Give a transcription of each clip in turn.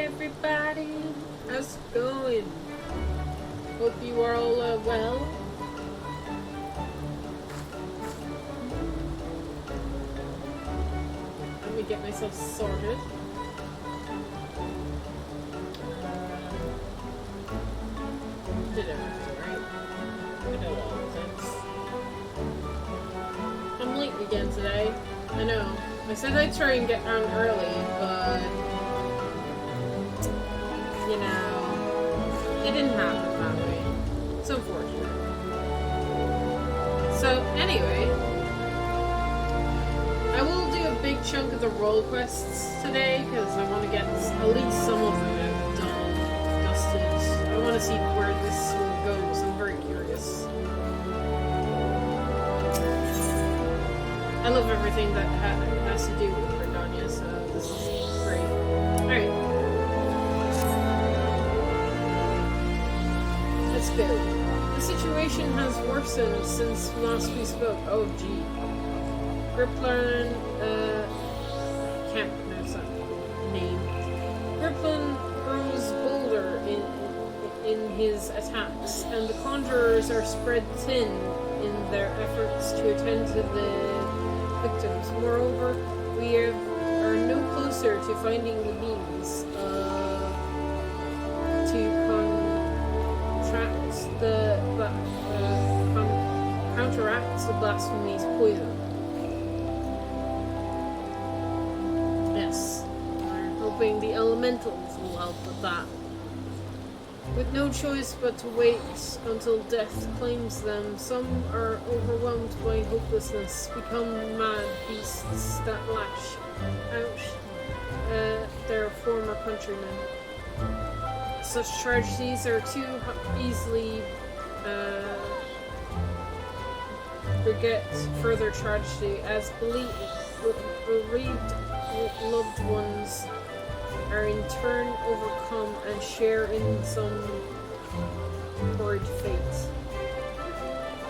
everybody, how's it going? Hope you are all well. Let me get myself sorted. Did everything right. I did all the things. I'm late again today. I know. I said I'd try and get on early, but you know, it didn't happen that way. It's unfortunate. So anyway, I will do a big chunk of the role quests today because I want to get at least some of them done, dusted. I want to see where this one goes. I'm very curious. I love everything that has to do with Verdonia, so this is great. Alright. Let's go. The situation has worsened since last we spoke. Oh, gee. Griplin, can't pronounce that name. Griplin grows bolder in his attacks, and the conjurers are spread thin in their efforts to attend to the victims. Moreover, we are no closer to finding the means to counteract the blasphemy's poison. Yes, we're hoping the elementals will help with that. With no choice but to wait until death claims them, some are overwhelmed by hopelessness, become mad beasts that lash out their former countrymen. Such tragedies are too easily beget further tragedy, as bereaved loved ones are in turn overcome and share in some horrid fate.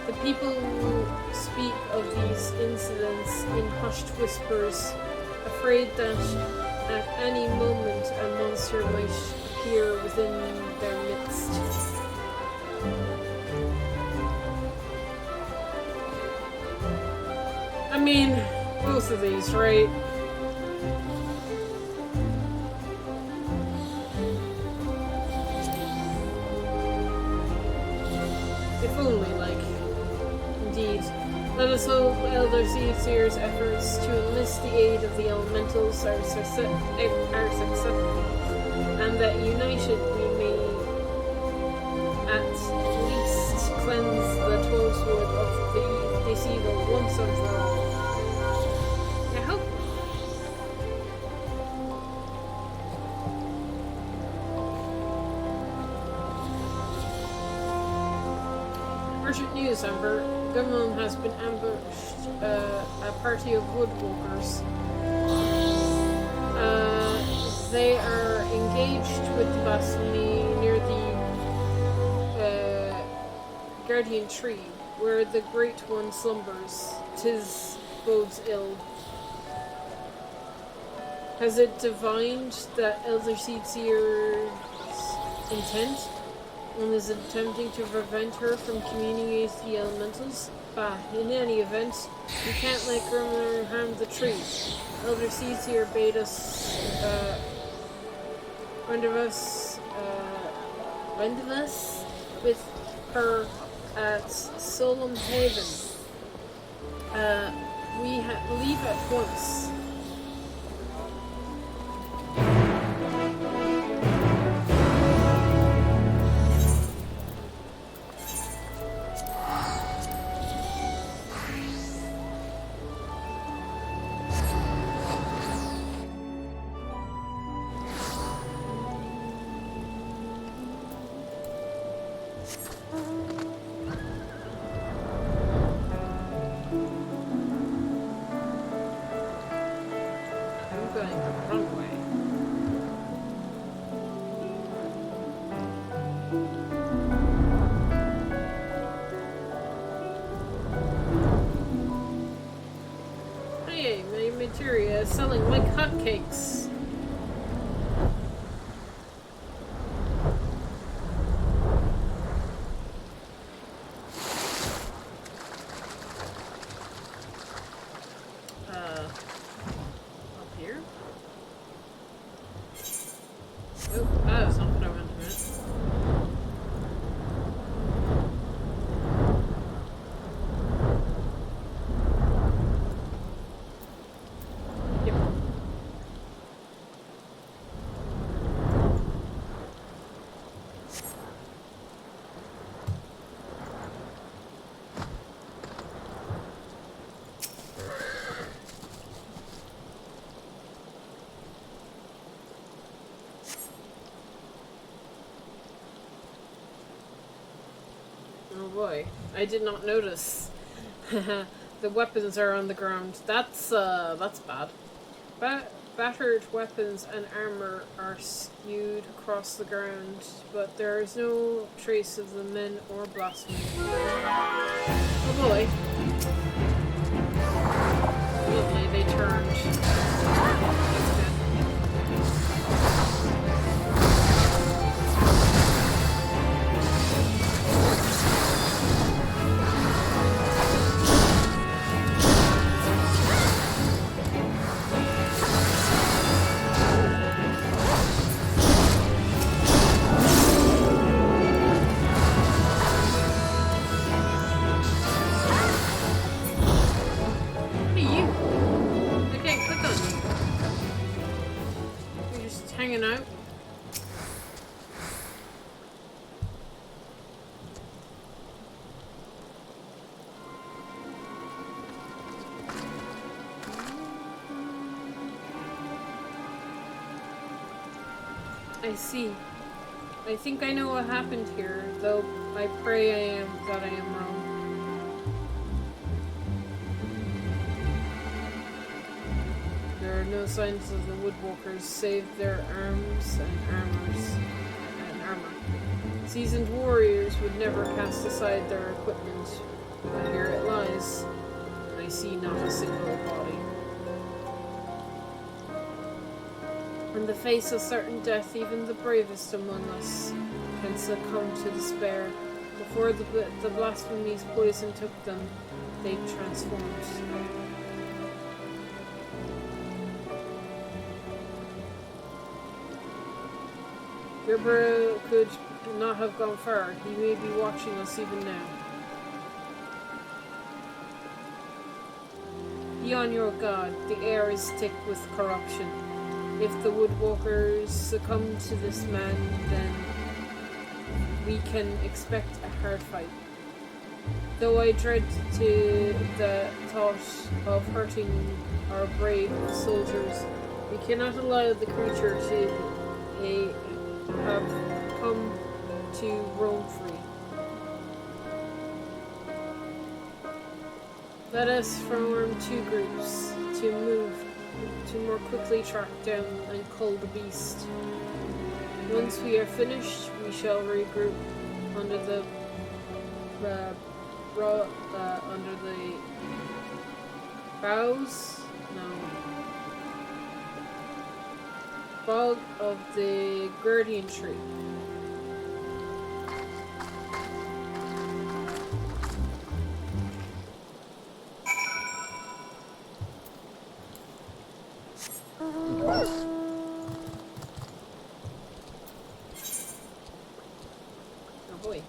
The people who speak of these incidents in hushed whispers, afraid that at any moment a monster might appear within their midst. I mean, both of these, right? Let us hope Elder Seer's efforts to enlist the aid of the elementals are successful, and that united we may at least cleanse the Tollswood of this evil once and for all. I hope. Urgent news, Amber. Gumlin has been ambushed, a party of woodwalkers. They are engaged with the blasphemy near the guardian tree, where the Great One slumbers. 'Tis bodes ill. Has it divined that Elder Seer's intent? And is attempting to prevent her from communing with the elementals? Bah, in any event, we can't let Grumler harm the tree. Elder Seer bade us, rendezvous with her at Solemn Haven. We leave at once. Materia selling like hotcakes. boy, I did not notice. The weapons are on the ground. That's bad. Battered weapons and armor are skewed across the ground, but there is no trace of the men or blasphemy. Oh boy. Lovely, they turned. That's good. Hanging out. I see. I think I know what happened here, though I pray that I am wrong. There are no signs of the woodwalkers save their arms and armor. Seasoned warriors would never cast aside their equipment, but here it lies, and I see not a single body. In the face of certain death, even the bravest among us can succumb to despair. Before the blasphemy's poison took them, they transformed. Gerber could not have gone far. He may be watching us even now. Be on your guard. The air is thick with corruption. If the woodwalkers succumb to this man, then we can expect a hard fight. Though I dread the thought of hurting our brave soldiers, we cannot allow the creature to have come to roam free. Let us form two groups to more quickly track down and cull the beast. Once we are finished, we shall regroup under the bog of the Guardian Tree. Oh boy.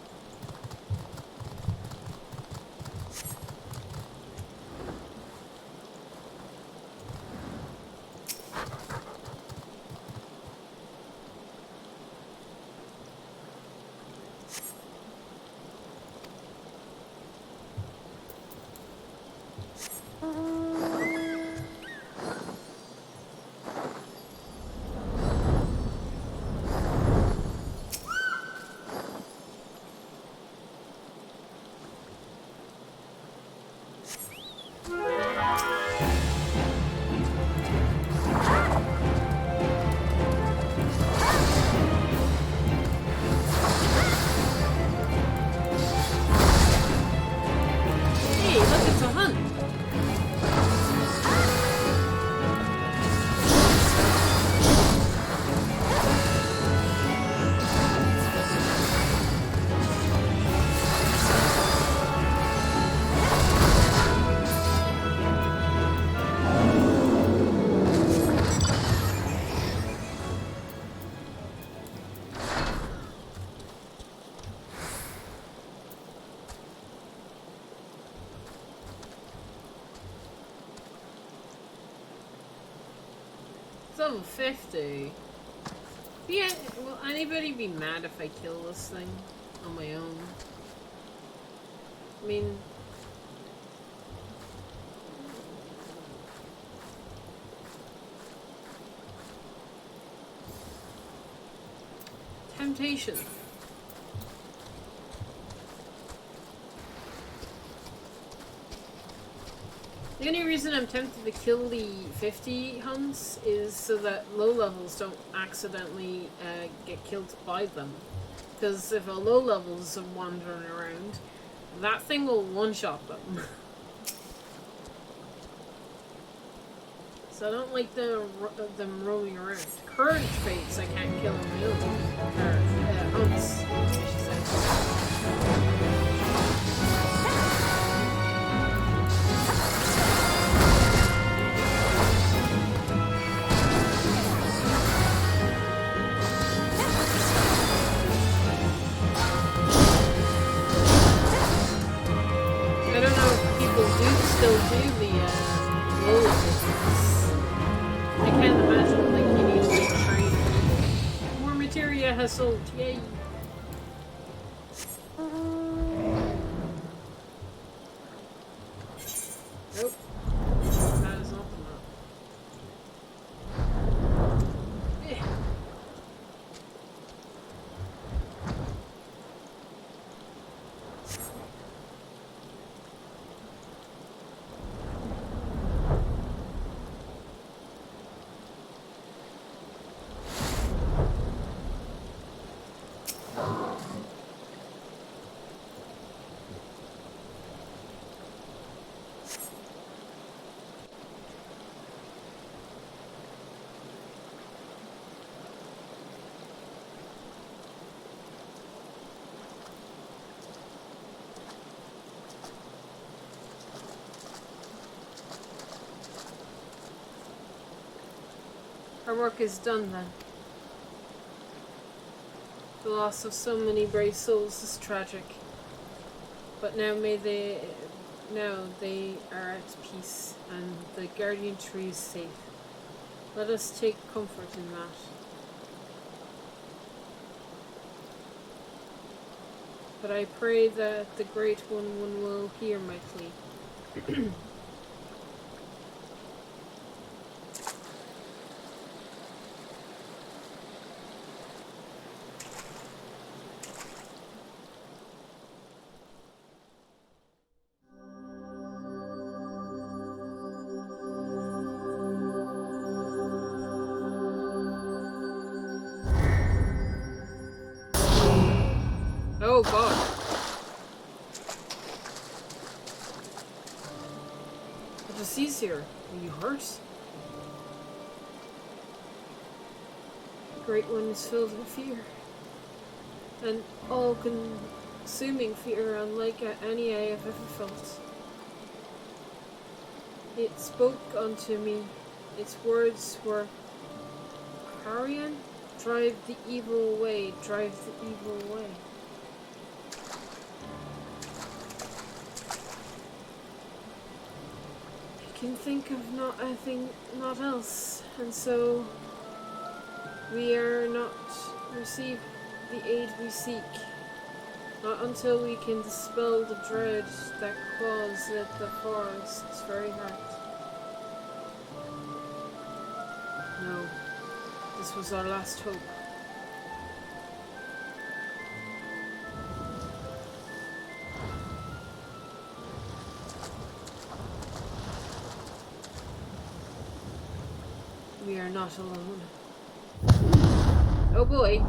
Level 50. Yeah, will anybody be mad if I kill this thing on my own? I mean... Temptation. The only reason I'm tempted to kill the 50 hunts is so that low levels don't accidentally get killed by them. Because if a low level's wandering around, that thing will one-shot them. So I don't like them roaming around. Current fates I can't kill on my own. Or hunts, I should say. Still do the low levels. I can't imagine like you need to like train. More materia has sold, yay! Nope. That is not the map. Yeah. Our work is done then. The loss of so many brave souls is tragic. But now they are at peace, and the guardian tree is safe. Let us take comfort in that. But I pray that the Great One will hear my plea. Oh god. A disease here. Are you hurt? The Great One is filled with fear. An all-consuming fear unlike any I have ever felt. It spoke unto me. Its words were, Carrion, drive the evil away, drive the evil away. Can think of not else, and so we are not receive the aid we seek, not until we can dispel the dread that claws at the forest's very heart. No, this was our last hope. We are not alone. Oh boy.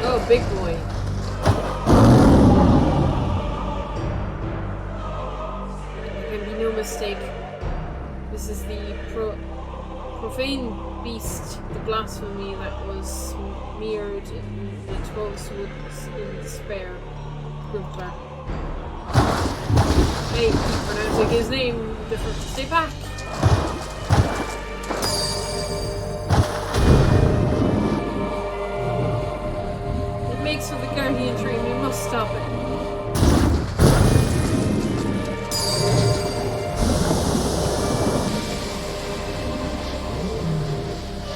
Oh, big boy. There can be no mistake. This is the profane beast, the blasphemy that was mirrored in the 12 woods in despair. Grumpler. Hey, keep pronouncing his name different. Stay back! It makes for the guardian tree. We must stop it.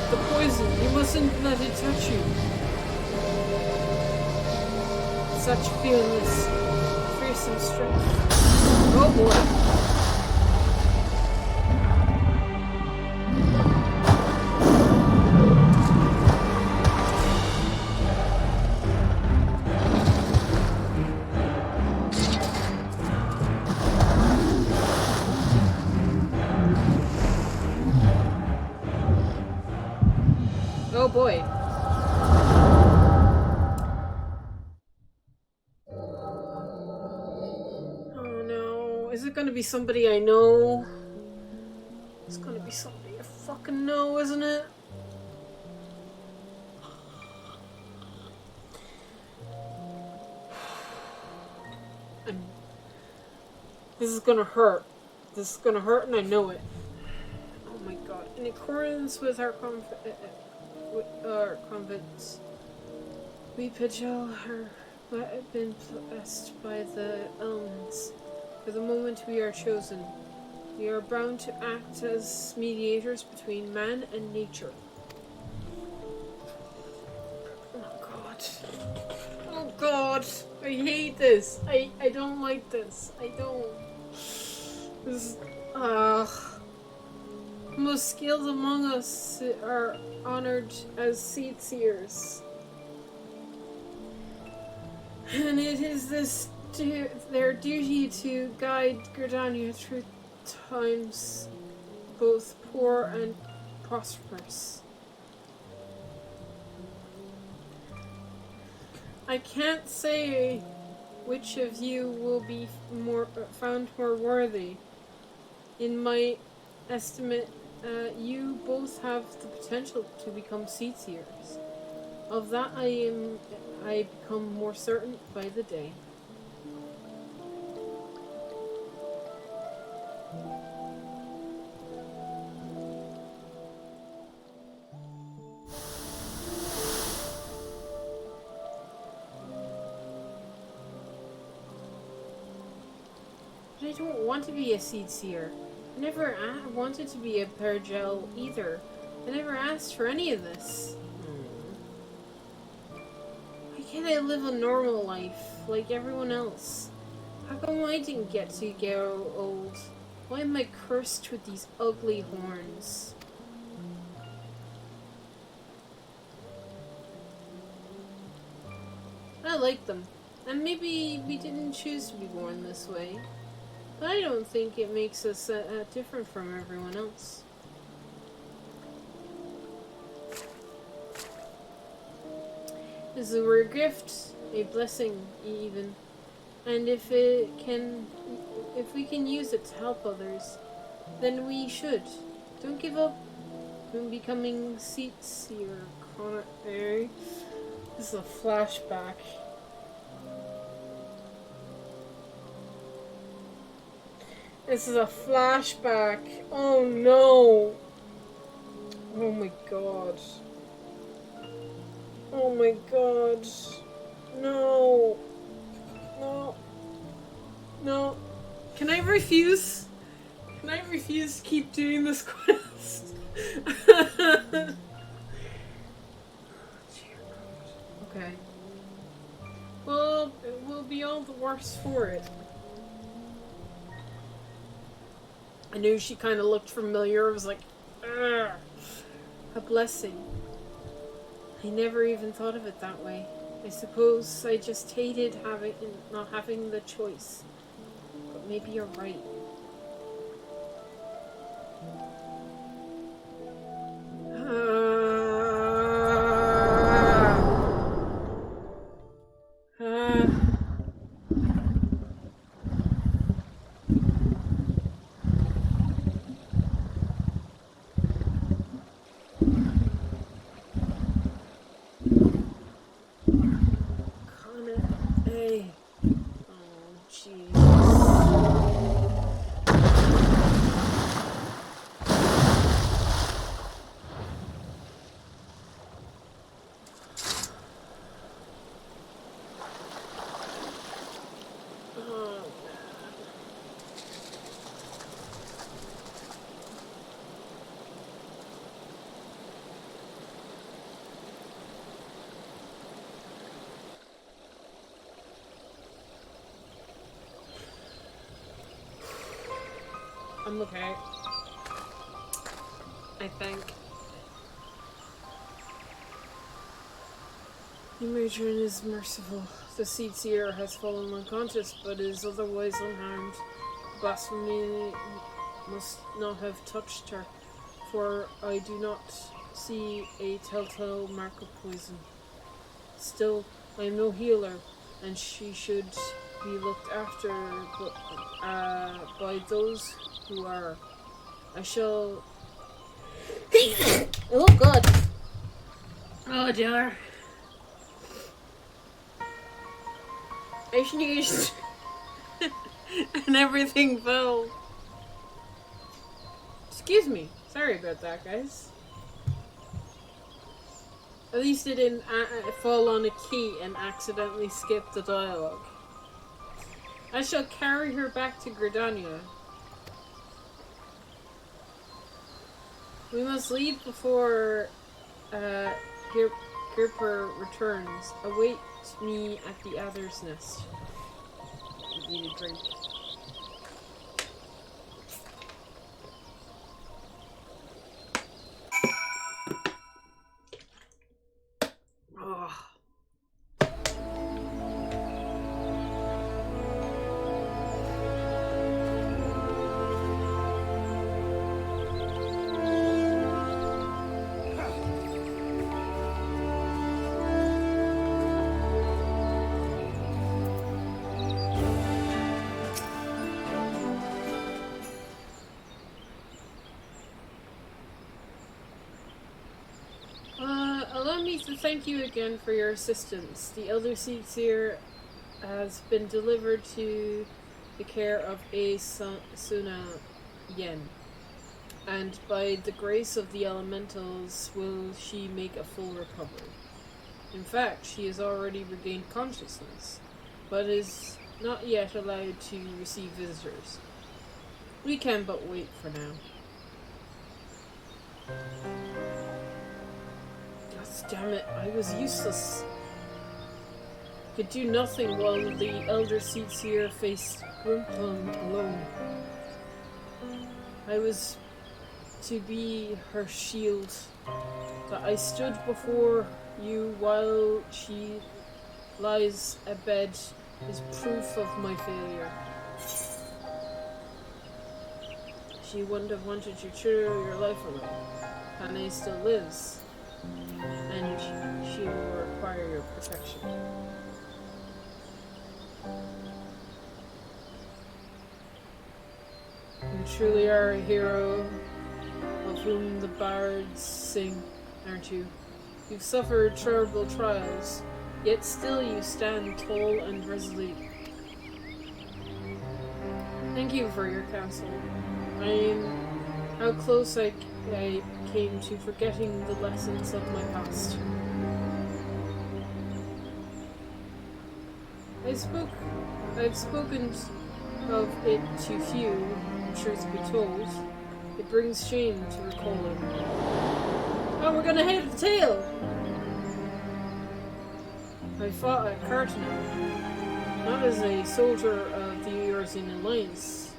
The poison. You mustn't let it touch you. Such fearless, fearsome strength. Oh boy. boy. Oh no, is it gonna be somebody I know? It's gonna be somebody I fucking know, isn't it? This is gonna hurt. This is gonna hurt and I know it. Oh my god. In accordance with our convents, we Pajel have been blessed by the elements. For the moment we are chosen, we are bound to act as mediators between man and nature. Oh god. Oh god. I hate this. I don't like this. I don't. This most skilled among us are honored as seed seers. And it is their duty to guide Gridania through times both poor and prosperous. I can't say which of you will be found more worthy. In my estimate, you both have the potential to become seed seers. Of that I become more certain by the day. But I don't want to be a seed seer. I never wanted to be a Pergel either. I never asked for any of this. Why can't I live a normal life like everyone else? How come I didn't get to grow old? Why am I cursed with these ugly horns? I like them. And maybe we didn't choose to be born this way. But I don't think it makes us different from everyone else. This is a rare gift, a blessing even. And if we can use it to help others, then we should. Don't give up on becoming seed seer, Connor. This is a flashback. This is a flashback. Oh no. Oh my god. Oh my god. No. No. No. Can I refuse? Can I refuse to keep doing this quest? Okay. Well, it will be all the worse for it. I knew she kind of looked familiar. I was like, ugh, a blessing. I never even thought of it that way. I suppose I just hated not having the choice. But maybe you're right. Hey. Oh, jeez. Oh, I'm okay. I think. The matron is merciful. The seed seer has fallen unconscious, but is otherwise unharmed. Blasphemy must not have touched her, for I do not see a telltale mark of poison. Still, I am no healer, and she should be looked after by those who are. I shall. Oh God! Oh dear! I sneezed, and everything fell. Excuse me. Sorry about that, guys. At least it didn't fall on a key and accidentally skip the dialogue. I shall carry her back to Gridania. We must leave before Girper returns. Await me at the Adder's Nest. I need a drink. Oh. Allow me to thank you again for your assistance. The Elder Seer has been delivered to the care of Suna Yen, and by the grace of the elementals will she make a full recovery. In fact, she has already regained consciousness, but is not yet allowed to receive visitors. We can but wait for now. Damn it, I was useless. Could do nothing while the Elder Seer faced Grimplum alone. I was to be her shield. That I stood before you while she lies abed is proof of my failure. She wouldn't have wanted to cheer your life away. Hannah still lives. And she will require your protection. You truly are a hero of whom the bards sing, aren't you? You've suffered terrible trials, yet still you stand tall and resolute. Thank you for your counsel. How close I came to forgetting the lessons of my past. I've spoken of it to few, truth be told. It brings shame to recalling. Oh, we're gonna have the tale! I fought at Cartana, not as a soldier of the Eorzean Alliance,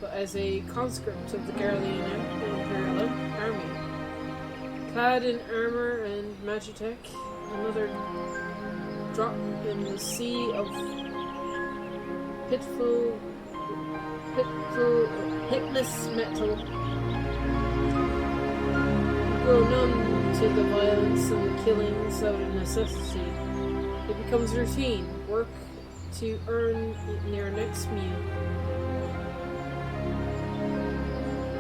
but as a conscript of the Garlean Imperial Army. Clad in armor and magitech, another drop in the sea of hitless metal. Grow numb to the violence and the killings out of necessity. It becomes routine, work to earn your next meal.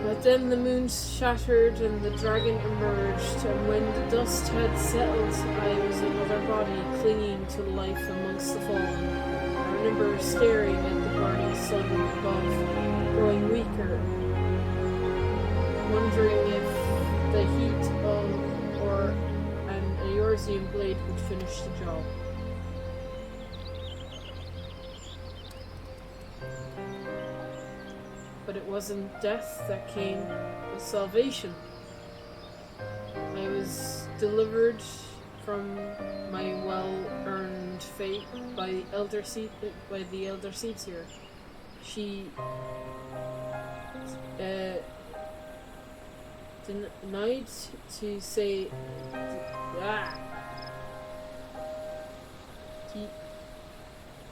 But then the moon shattered and the dragon emerged, and when the dust had settled, I was another body clinging to life amongst the fallen. I remember staring at the burning sun above, growing weaker, wondering if the heat or an Eorzean blade would finish the job. But it wasn't death that came, it was salvation. I was delivered from my well-earned fate by the Elder Seer. She denied to say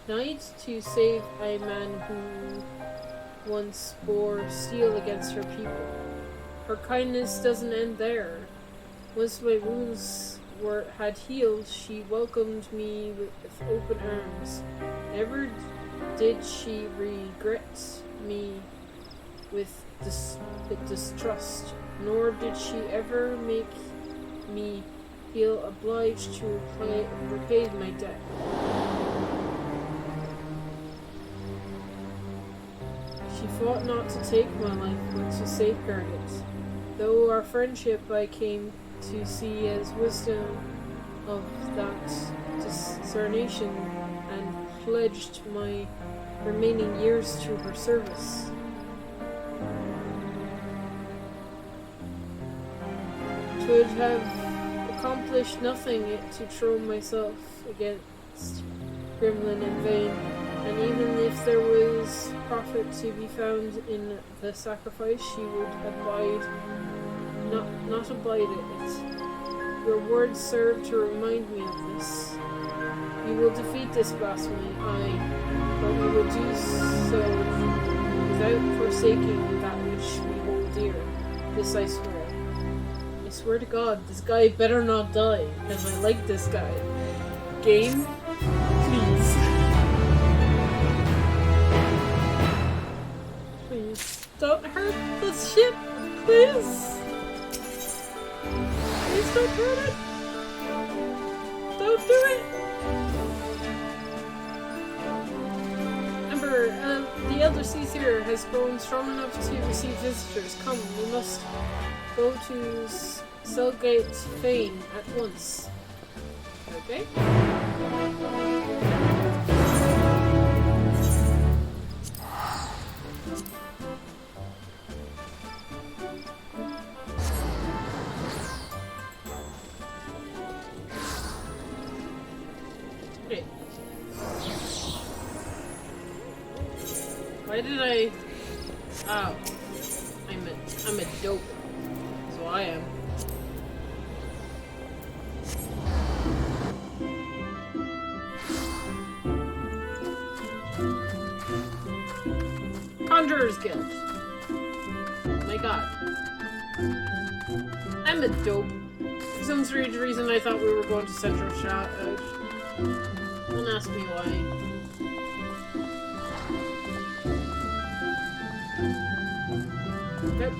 denied to save a man who once bore steel against her people. Her kindness doesn't end there. Once my wounds had healed, she welcomed me with open arms. Never did she regret me with distrust, nor did she ever make me feel obliged to repay my debt. She fought not to take my life, but to safeguard it. Though our friendship I came to see as wisdom of that discernation, and pledged my remaining years to her service. Twould have accomplished nothing to throw myself against Gremlin in vain, and even if there was profit to be found in the sacrifice, she would not abide it. Your words serve to remind me of this. We will defeat this blasphemy, aye, but we will do so without forsaking that which we hold dear. This I swear. I swear to God, this guy better not die, because I like this guy. Game, please. Please, don't hurt this ship, please. Please don't hurt it. Don't do it. Emperor, the Elder Caesar has grown strong enough to receive visitors. Come, we must go to Cellgate Fane at once. Okay. Okay. Why did I... Oh. I'm a dope. So I am. Conjurer's Guild. Oh my god. I'm a dope. For some strange reason I thought we were going to Central Shot. Don't ask me why. Nope.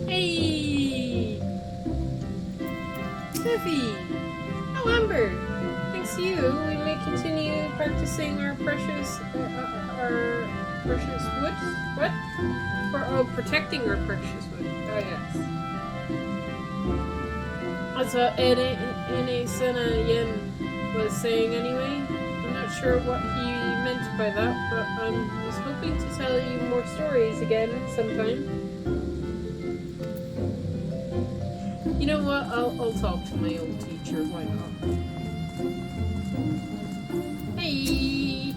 Hey! Tiffy! Oh, Amber! Thanks to you, we may continue practicing our precious wood? What? Protecting our precious wood. Oh, yes. That's what Ene Sena Yen was saying anyway. I'm not sure what he meant by that, but I was hoping to tell you more stories again sometime. You know what? I'll talk to my old teacher. Why not? Hey!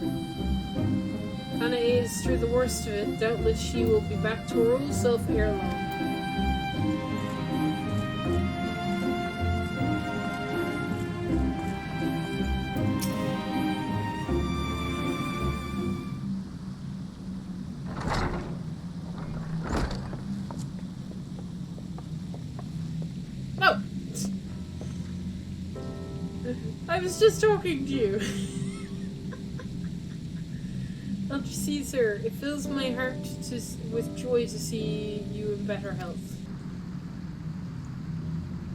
Anna is through the worst of it. Doubtless she will be back to her old self ere long. I was just talking to you. Elder Caesar, it fills my heart with joy to see you in better health.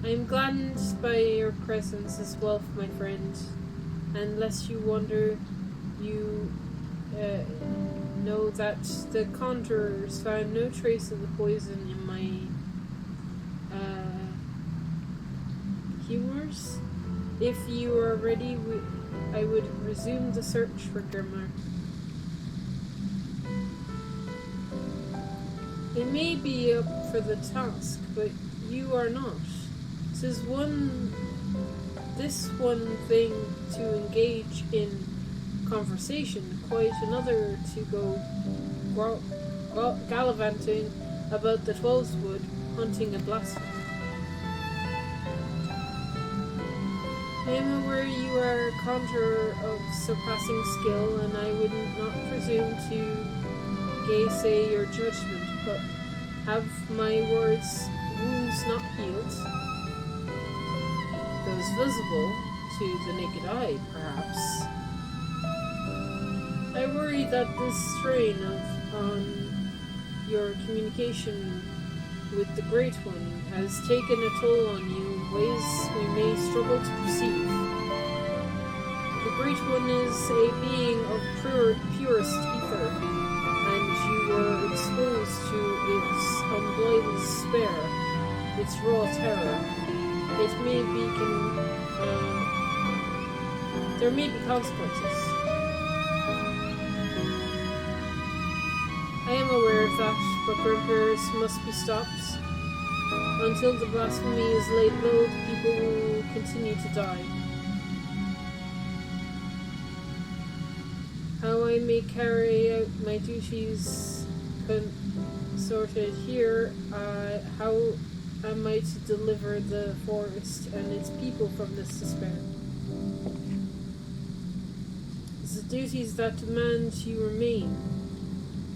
I am gladdened by your presence as well, my friend. And lest you wonder, you know that the conjurers found no trace of the poison in my humors. If you are ready, I would resume the search for Grimlar. They may be up for the task, but you are not. This one thing to engage in conversation, quite another to go gallivanting about the Twelveswood, hunting a blasphemy. I am aware you are a conjurer of surpassing skill, and I would not presume to gainsay your judgment, but Have my wounds not healed? Those visible to the naked eye, perhaps. I worry that this strain on your communication with the Great One has taken a toll on you in ways we may struggle to perceive. The Great One is a being of purest ether, and you were exposed to its unbridled despair, its raw terror. There may be consequences. I am aware of that, but grandparents must be stopped. Until the blasphemy is laid low, the people will continue to die. How I may carry out my duties consorted here, how am I to deliver the forest and its people from this despair? It's the duties that demand you remain.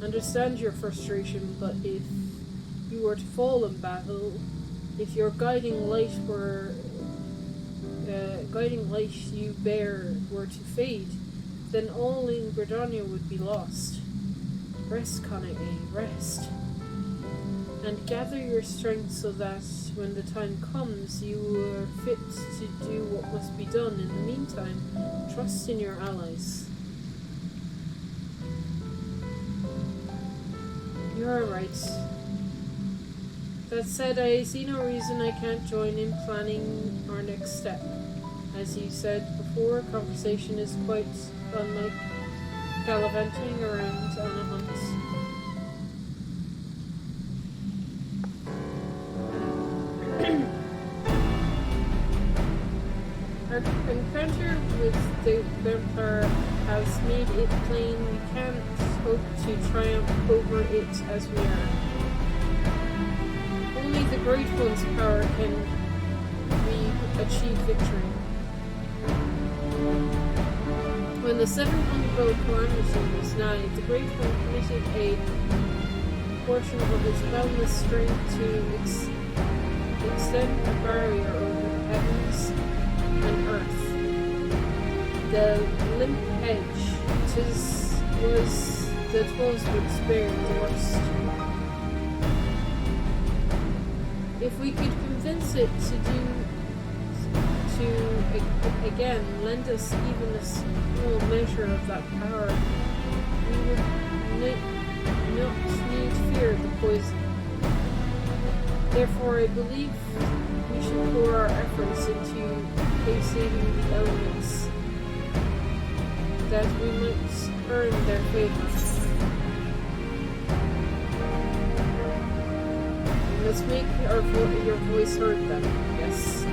Understand your frustration, but if you were to fall in battle, if your guiding light you bear were to fade, then all in Gridania would be lost. Rest, Connae, rest. And gather your strength so that when the time comes, you are fit to do what must be done. In the meantime, trust in your allies. You are right. That said, I see no reason I can't join in planning our next step. As you said before, conversation is quite unlike gallivanting around on a hunt. Our encounter with the vampire has made it plain we can't hope to triumph over it as we are. Only the Great One's power can achieve victory. When the 700-fold calamity was nigh, the Great One committed a portion of its boundless strength to extend a barrier over the heavens and earth. The limp edge was would spare the worst. If we could convince it to again lend us even a small measure of that power, we would not need fear the poison. Therefore, I believe we should pour our efforts into saving the elements, that we might earn their favor. Let's make your voice heard then, yes.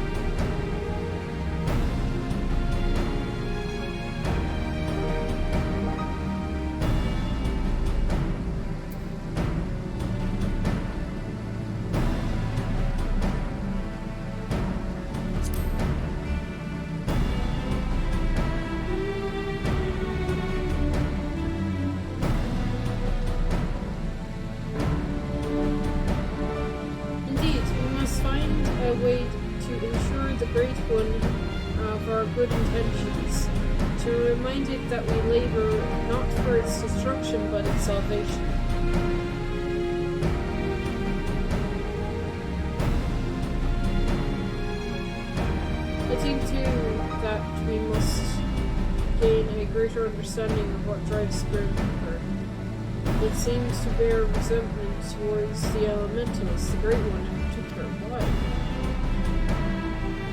Good intentions, to remind it that we labor not for its destruction but its salvation. I think too that we must gain a greater understanding of what drives Grimper. It seems to bear resentment towards the elementals, the Great One in particular. Why?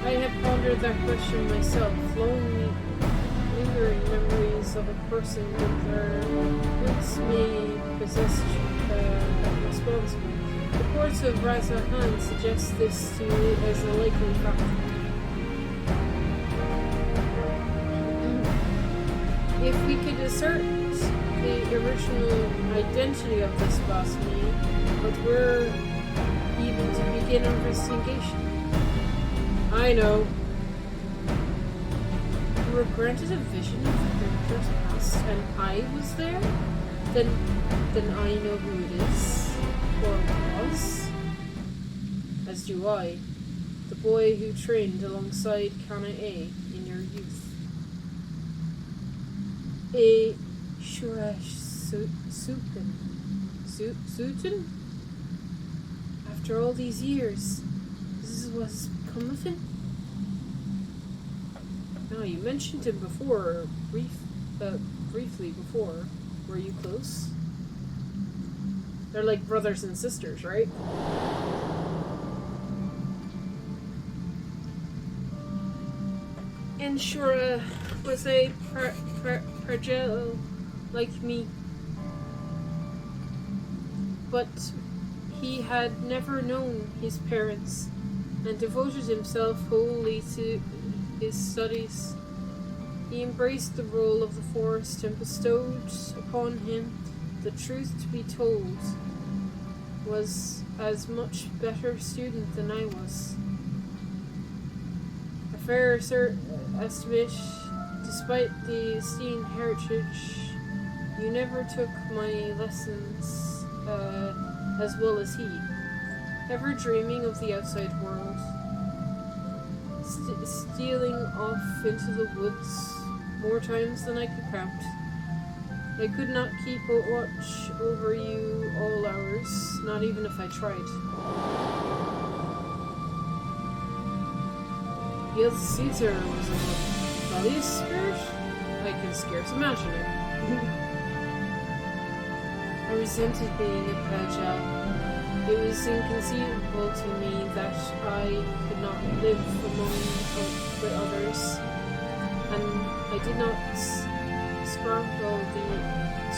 I have pondered that question myself, lingering memories of a person with their wits may possess responsible. The courts of Razahan suggest this to you as a likely factor. If we could assert the original identity of this blasphemy, but where even to begin our investigation? I know. You were granted a vision of the Grimper's past, and I was there? Then I know who it is. Or was? As do I, the boy who trained alongside Kana A in your youth. A Shurash Sutin? After all these years, this is what has become of him? No, you mentioned him before, briefly before. Were you close? They're like brothers and sisters, right? And Shura was a fragile like me. But he had never known his parents and devoted himself wholly to his studies. He embraced the role of the forest and bestowed upon him the truth to be told, was as much better student than I was. A fair estimate, despite the esteemed heritage, you never took my lessons as well as he, ever dreaming of the outside world, stealing off into the woods more times than I could count. I could not keep a watch over you all hours, not even if I tried. The other Caesar was a rebellious spirit? I can scarce imagine it. I resented being a Pajal. It was inconceivable to me that I could not live among the others, and I did not scruple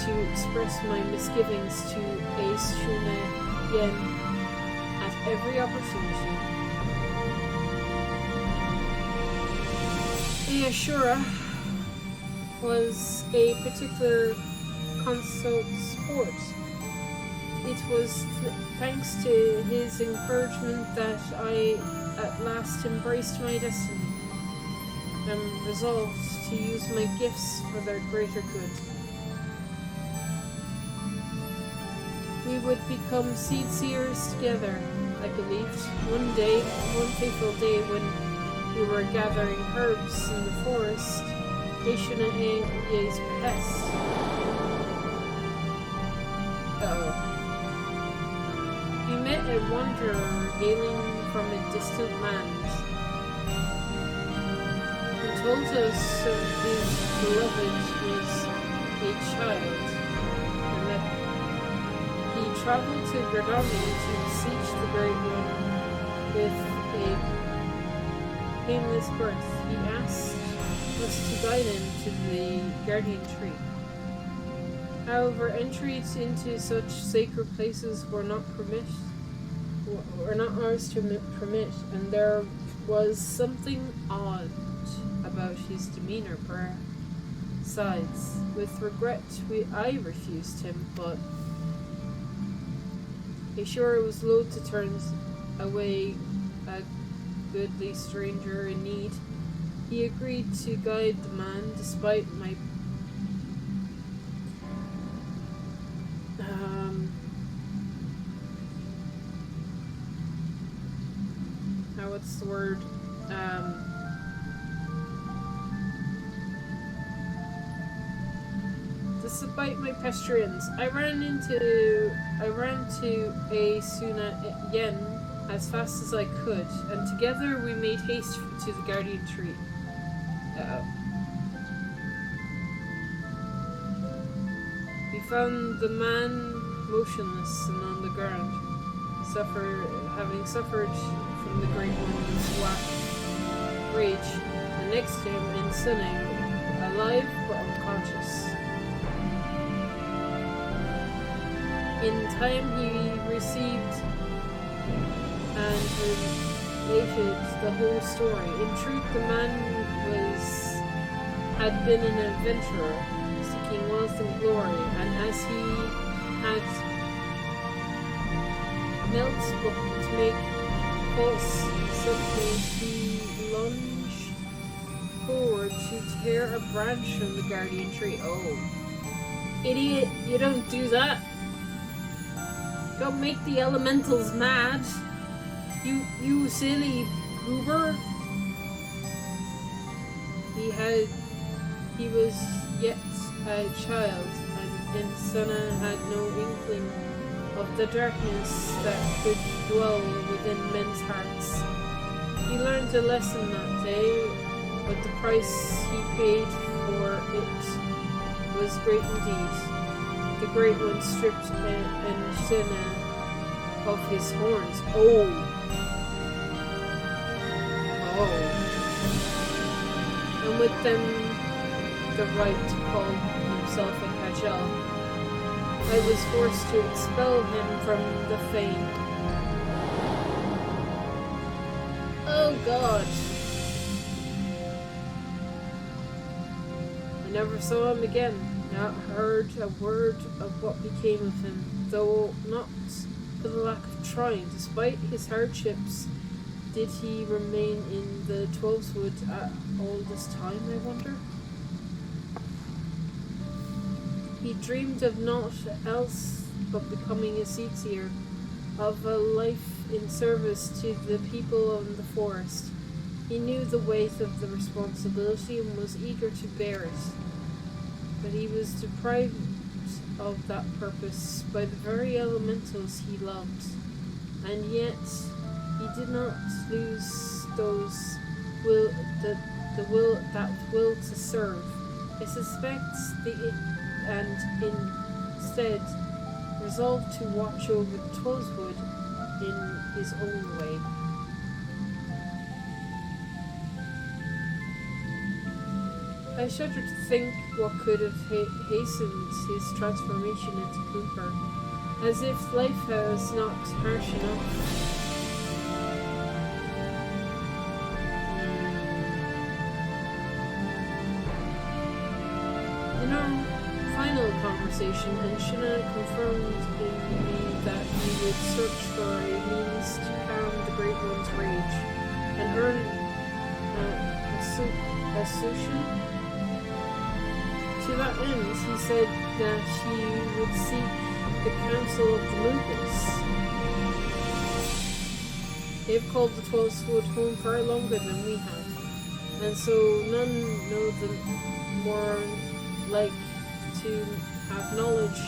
to express my misgivings to Ace Shuna Yen at every opportunity. Ashura was a particular consult sport. It was thanks to his encouragement that I at last embraced my destiny and resolved to use my gifts for their greater good. We would become seed seers together, I believed. One fateful day when we were gathering herbs in the forest, Ashuna A's pest. We met a wanderer hailing from a distant land, who told us his beloved was a child, and that he traveled to Gradami to beseech the Great One with a painless birth. He asked us to guide him to the guardian tree. However, entries into such sacred places were not ours to permit, and there was something odd about his demeanor. Besides, with regret, I refused him, but Ashura was loath to turn away a goodly stranger in need. He agreed to guide the man despite my what's the word? Despite my pestrations, I ran to a Suna Yen as fast as I could, and together we made haste to the guardian tree. We found the man motionless and on the ground, having suffered from the Great One's rage, and next to him, Insinning, alive but unconscious. In time he received and related the whole story. In truth, the man had been an adventurer, seeking wealth and glory, and as he had knelt to make false suddenly he lunged forward to tear a branch from the guardian tree. Oh, idiot, you don't do that. Don't make the elementals mad. You silly goober. He was yet a child, and Insana had no inkling of the darkness that could dwell within men's hearts. He learned a lesson that day, but the price he paid for it was great indeed. The Great One stripped Insana of his horns. Oh. And with them the right to call himself a Kajal. I was forced to expel him from the fane. Oh God. I never saw him again, not heard a word of what became of him, though not for the lack of trying. Despite his hardships, did he remain in the Twelveswood all this time, I wonder? He dreamed of naught else but becoming a seat-seer, of a life in service to the people of the forest. He knew the weight of the responsibility and was eager to bear it. But he was deprived of that purpose by the very elementals he loved. And yet he did not lose the will to serve. I suspect and instead resolved to watch over Twelveswood in his own way. I shudder to think what could have hastened his transformation into Cooper, as if life was not harsh enough. In our final conversation, Shina confirmed in me that he would search for a means to calm the Great One's rage and earn a solution. To that end, he said that he would seek the counsel of the Moogles. They've called the Twelveswood home far longer than we have, and so none know them more like to have knowledge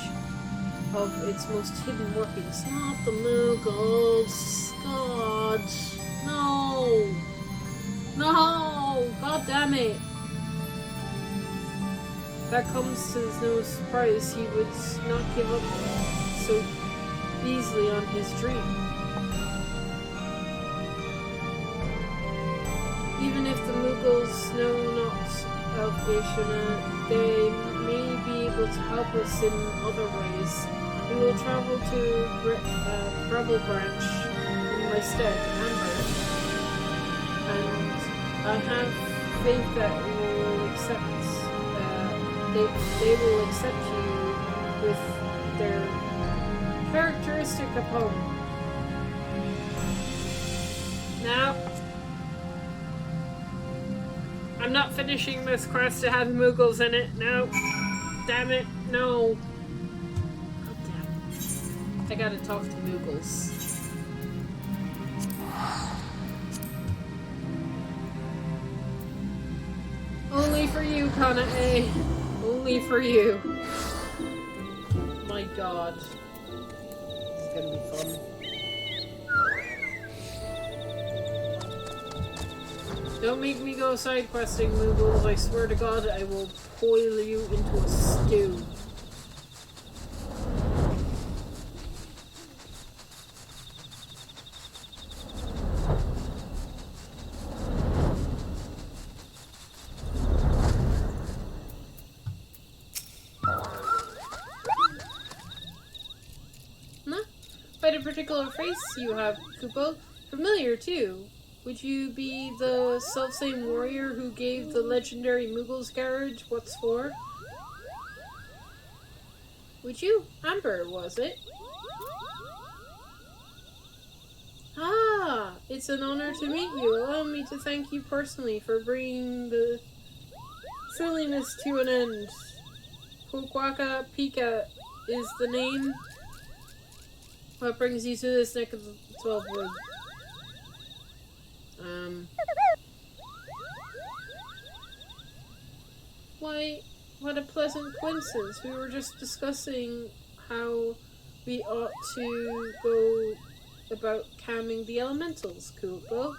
of its most hidden workings. Not the Moogles. God. No. No. God damn it. That comes to no surprise. He would not give up so easily on his dream. Even if the Moogles know not of Ishana, they may be able to help us in other ways. We will travel to Rebel Branch in my stead, Amber, and I have faith that we will accept. They will accept you with their characteristic aplomb. Now, I'm not finishing this quest to have Moogles in it. No. Damn it. No. God damn it. I gotta talk to Moogles. Only for you, Kana-e. Only for you. My God. This is gonna be fun. Don't make me go side questing, Moogles. I swear to God, I will boil you into a stew. Quite a particular face you have, Kupo. Familiar, too. Would you be the selfsame warrior who gave the legendary Moogles garage what's for? Would you? Amber, was it? Ah, it's an honor to meet you. Allow me to thank you personally for bringing the silliness to an end. Huaquaca Pika is the name. What brings you to this neck of the 12 wood? Why, what a pleasant coincidence. We were just discussing how we ought to go about calming the elementals, Kupo.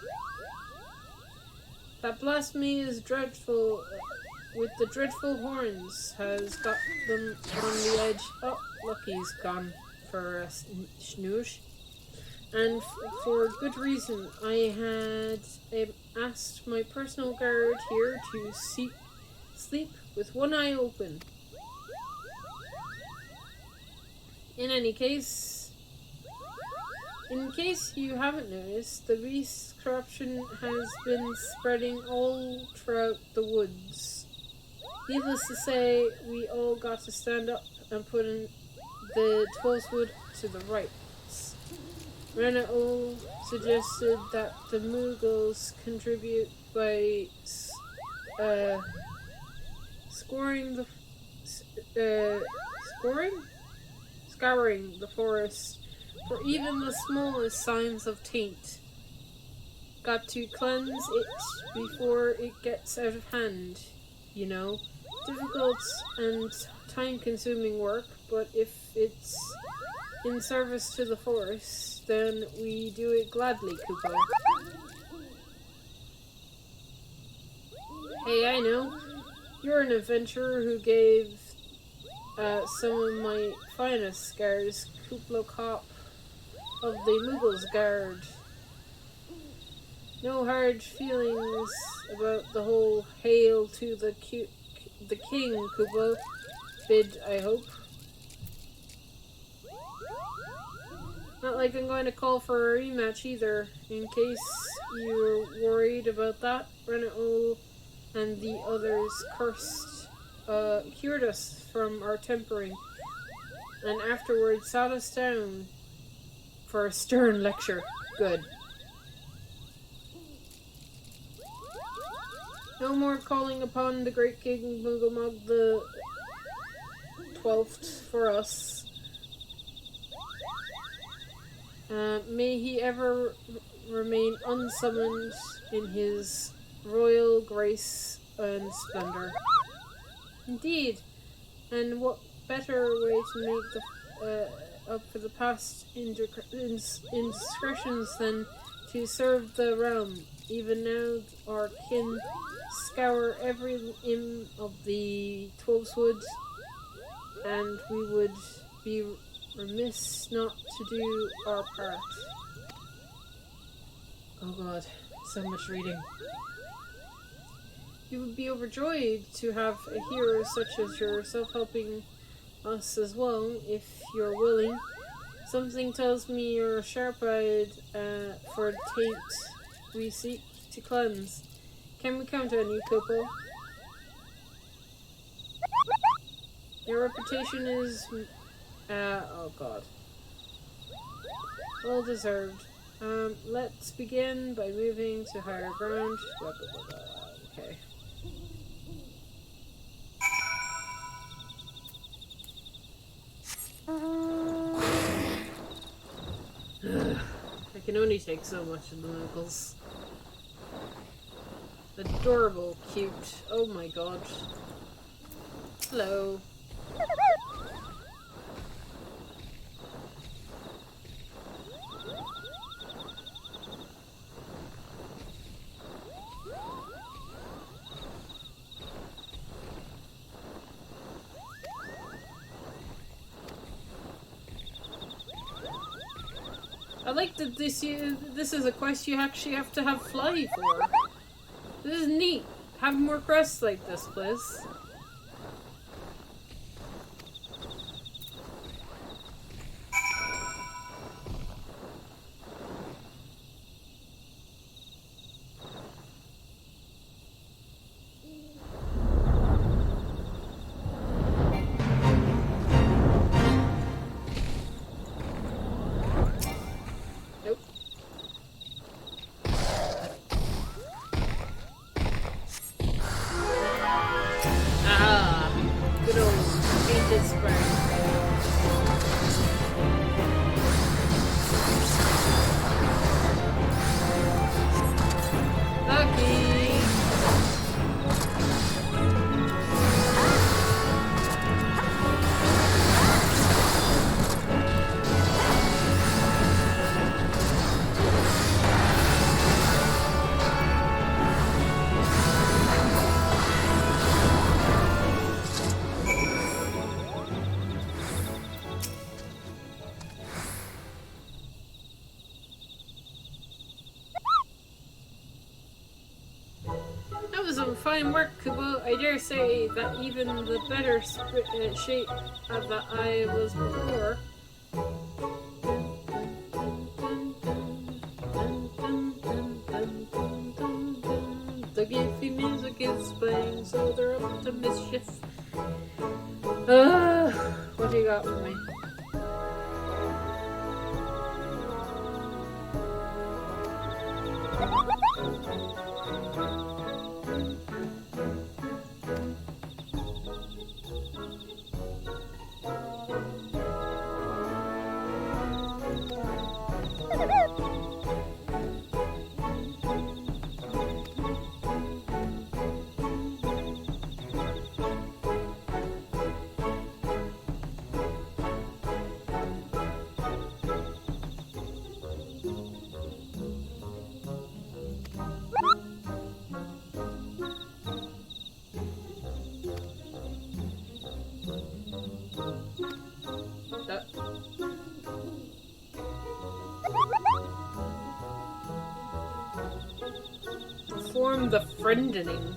That blasphemy is dreadful, with the dreadful horns, has got them on the edge. Oh, Lucky's gone for a snooze. And for good reason. I had asked my personal guard here to sleep with one eye open. In case you haven't noticed, the beast's corruption has been spreading all throughout the woods. Needless to say, we all got to stand up and put in the 12's wood to the rights. Renault suggested that the Mughals contribute by scouring the forest for even the smallest signs of taint. Got to cleanse it before it gets out of hand, you know. Difficult and time-consuming work, but if it's in service to the forest, then we do it gladly, Kupo. Hey, I know. You're an adventurer who gave some of my finest scars, Kuplo Cop of the Mughals Guard. No hard feelings about the whole hail to the king, Kupo. Bid, I hope. Not like I'm going to call for a rematch either, in case you're worried about that. Renault and the others cured us from our tempering, and afterwards sat us down for a stern lecture. Good. No more calling upon the great King Mugomog the 12th for us. May he ever remain unsummoned in his royal grace and splendor. Indeed, and what better way to make up for the past indiscretions than to serve the realm. Even now, our kin scour every limb of the 12's wood, and we would be remiss not to do our part. Oh god, so much reading. You would be overjoyed to have a hero such as yourself helping us as well, if you're willing. Something tells me you're sharp-eyed for the taint we seek to cleanse. Can we count on you, Kopo? Your reputation is... oh god. Well deserved. Let's begin by moving to higher ground. Blah, blah, blah, blah. Okay. I can only take so much of the Muggles. Adorable, cute. Oh my god. Hello. I like that this is a quest you actually have to have fly for. This is neat. Have more quests like this, please. Fine work, Kubo. I dare say that even the better shape that I was before. The goofy music is playing, so they're up to mischief. What do you got for me? Perform the friendening.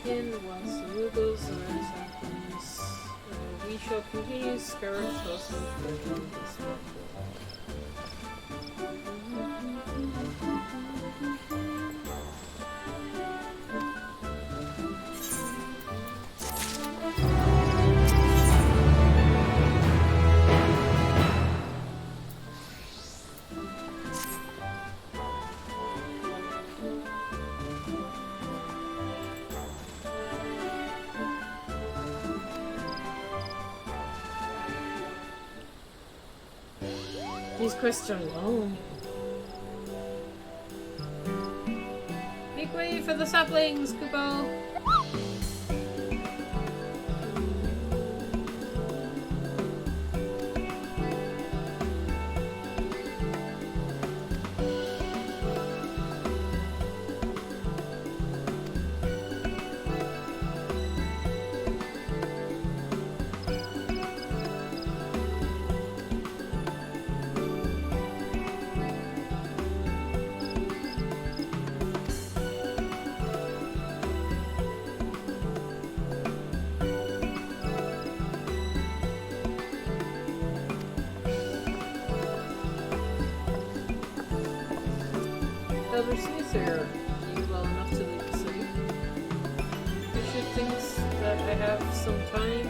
in while Salugo's happens. We shall continue Scarab's house and this These quests are long. Make way for the saplings, Kupo! Elder Caesar, are you well enough to leave the city? Bishop thinks that I have some time.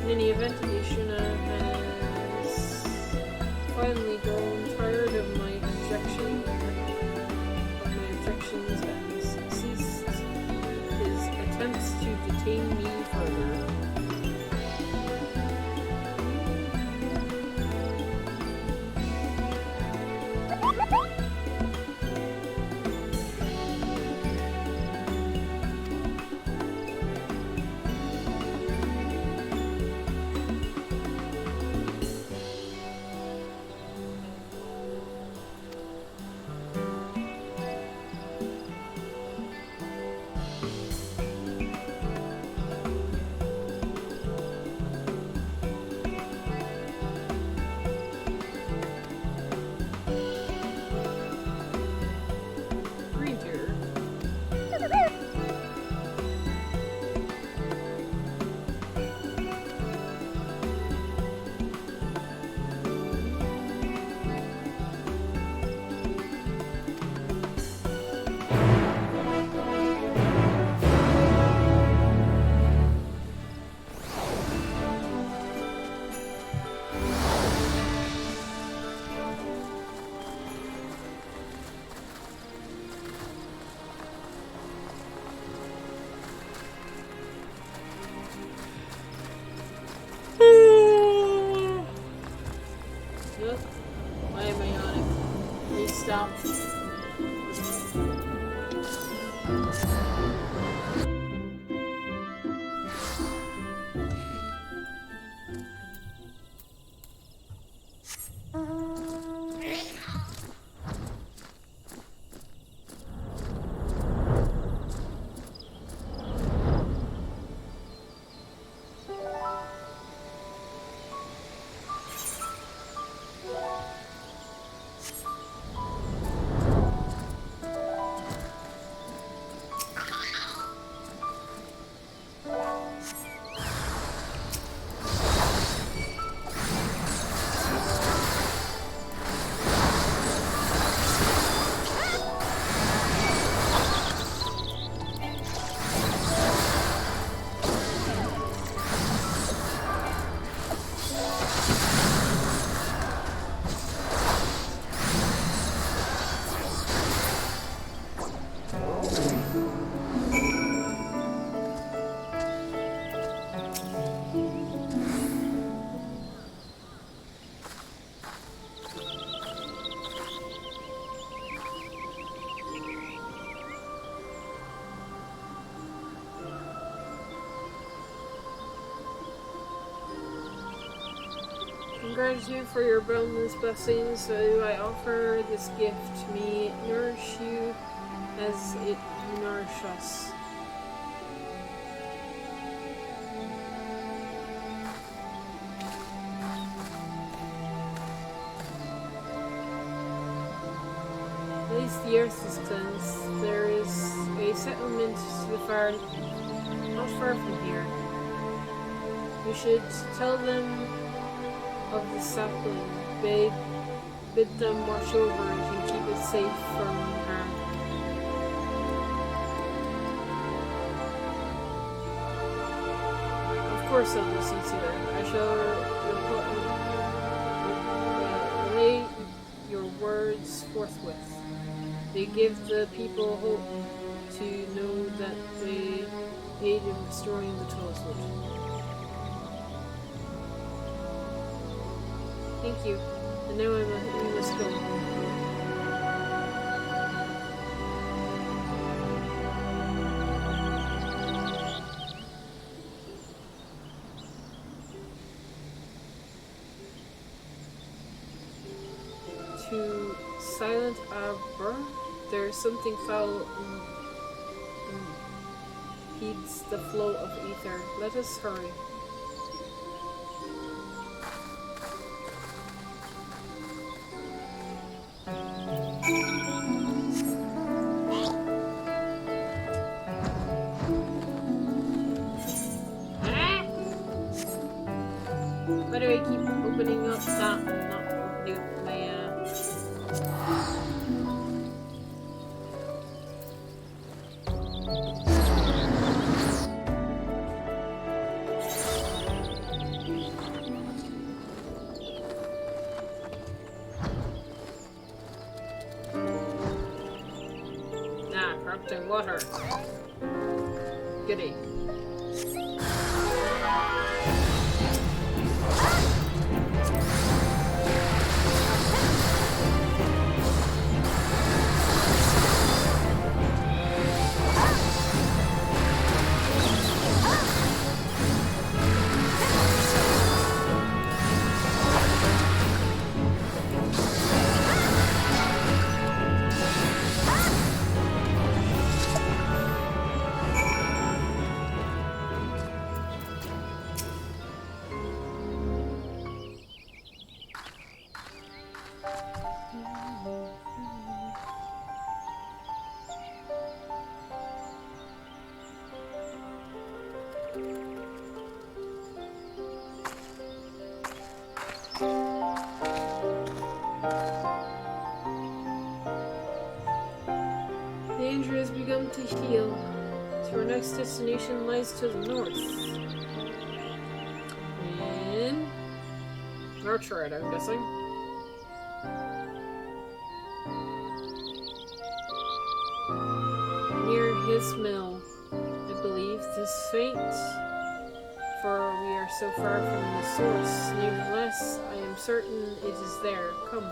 In any event, Ishuna has finally grown tired of my objections and ceased his attempts to detain me further. Why am I yawning? Please stop. In gratitude for your boundless blessings, so I offer this gift. May it nourish you as it nourish us. At least the earth is cleansed. There is a settlement to the far not far from here. We should tell them of the sapling. Bid them watch over it and keep it safe from harm. Of course I'll listen to her. I shall relay your words forthwith. They give the people hope to know that they aid in restoring the Tollswood. Thank you. And now we must go. To Silent Arbor, there is something foul impedes the flow of ether. Let us hurry. Why do I keep opening up that and not opening up my corrupting water. Goody. The danger has begun to heal. So our next destination lies to the north. In Northshire, I'm guessing. Near his mill, I believe. This faint, for we are so far from the source. Nevertheless, I am certain it is there. Come.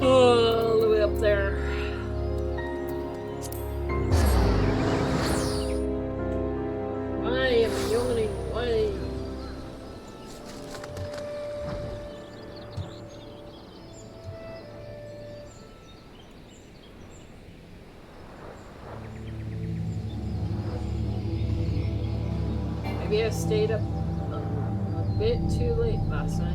All the way up there. I am yawning away. Maybe I stayed up a bit too late last night.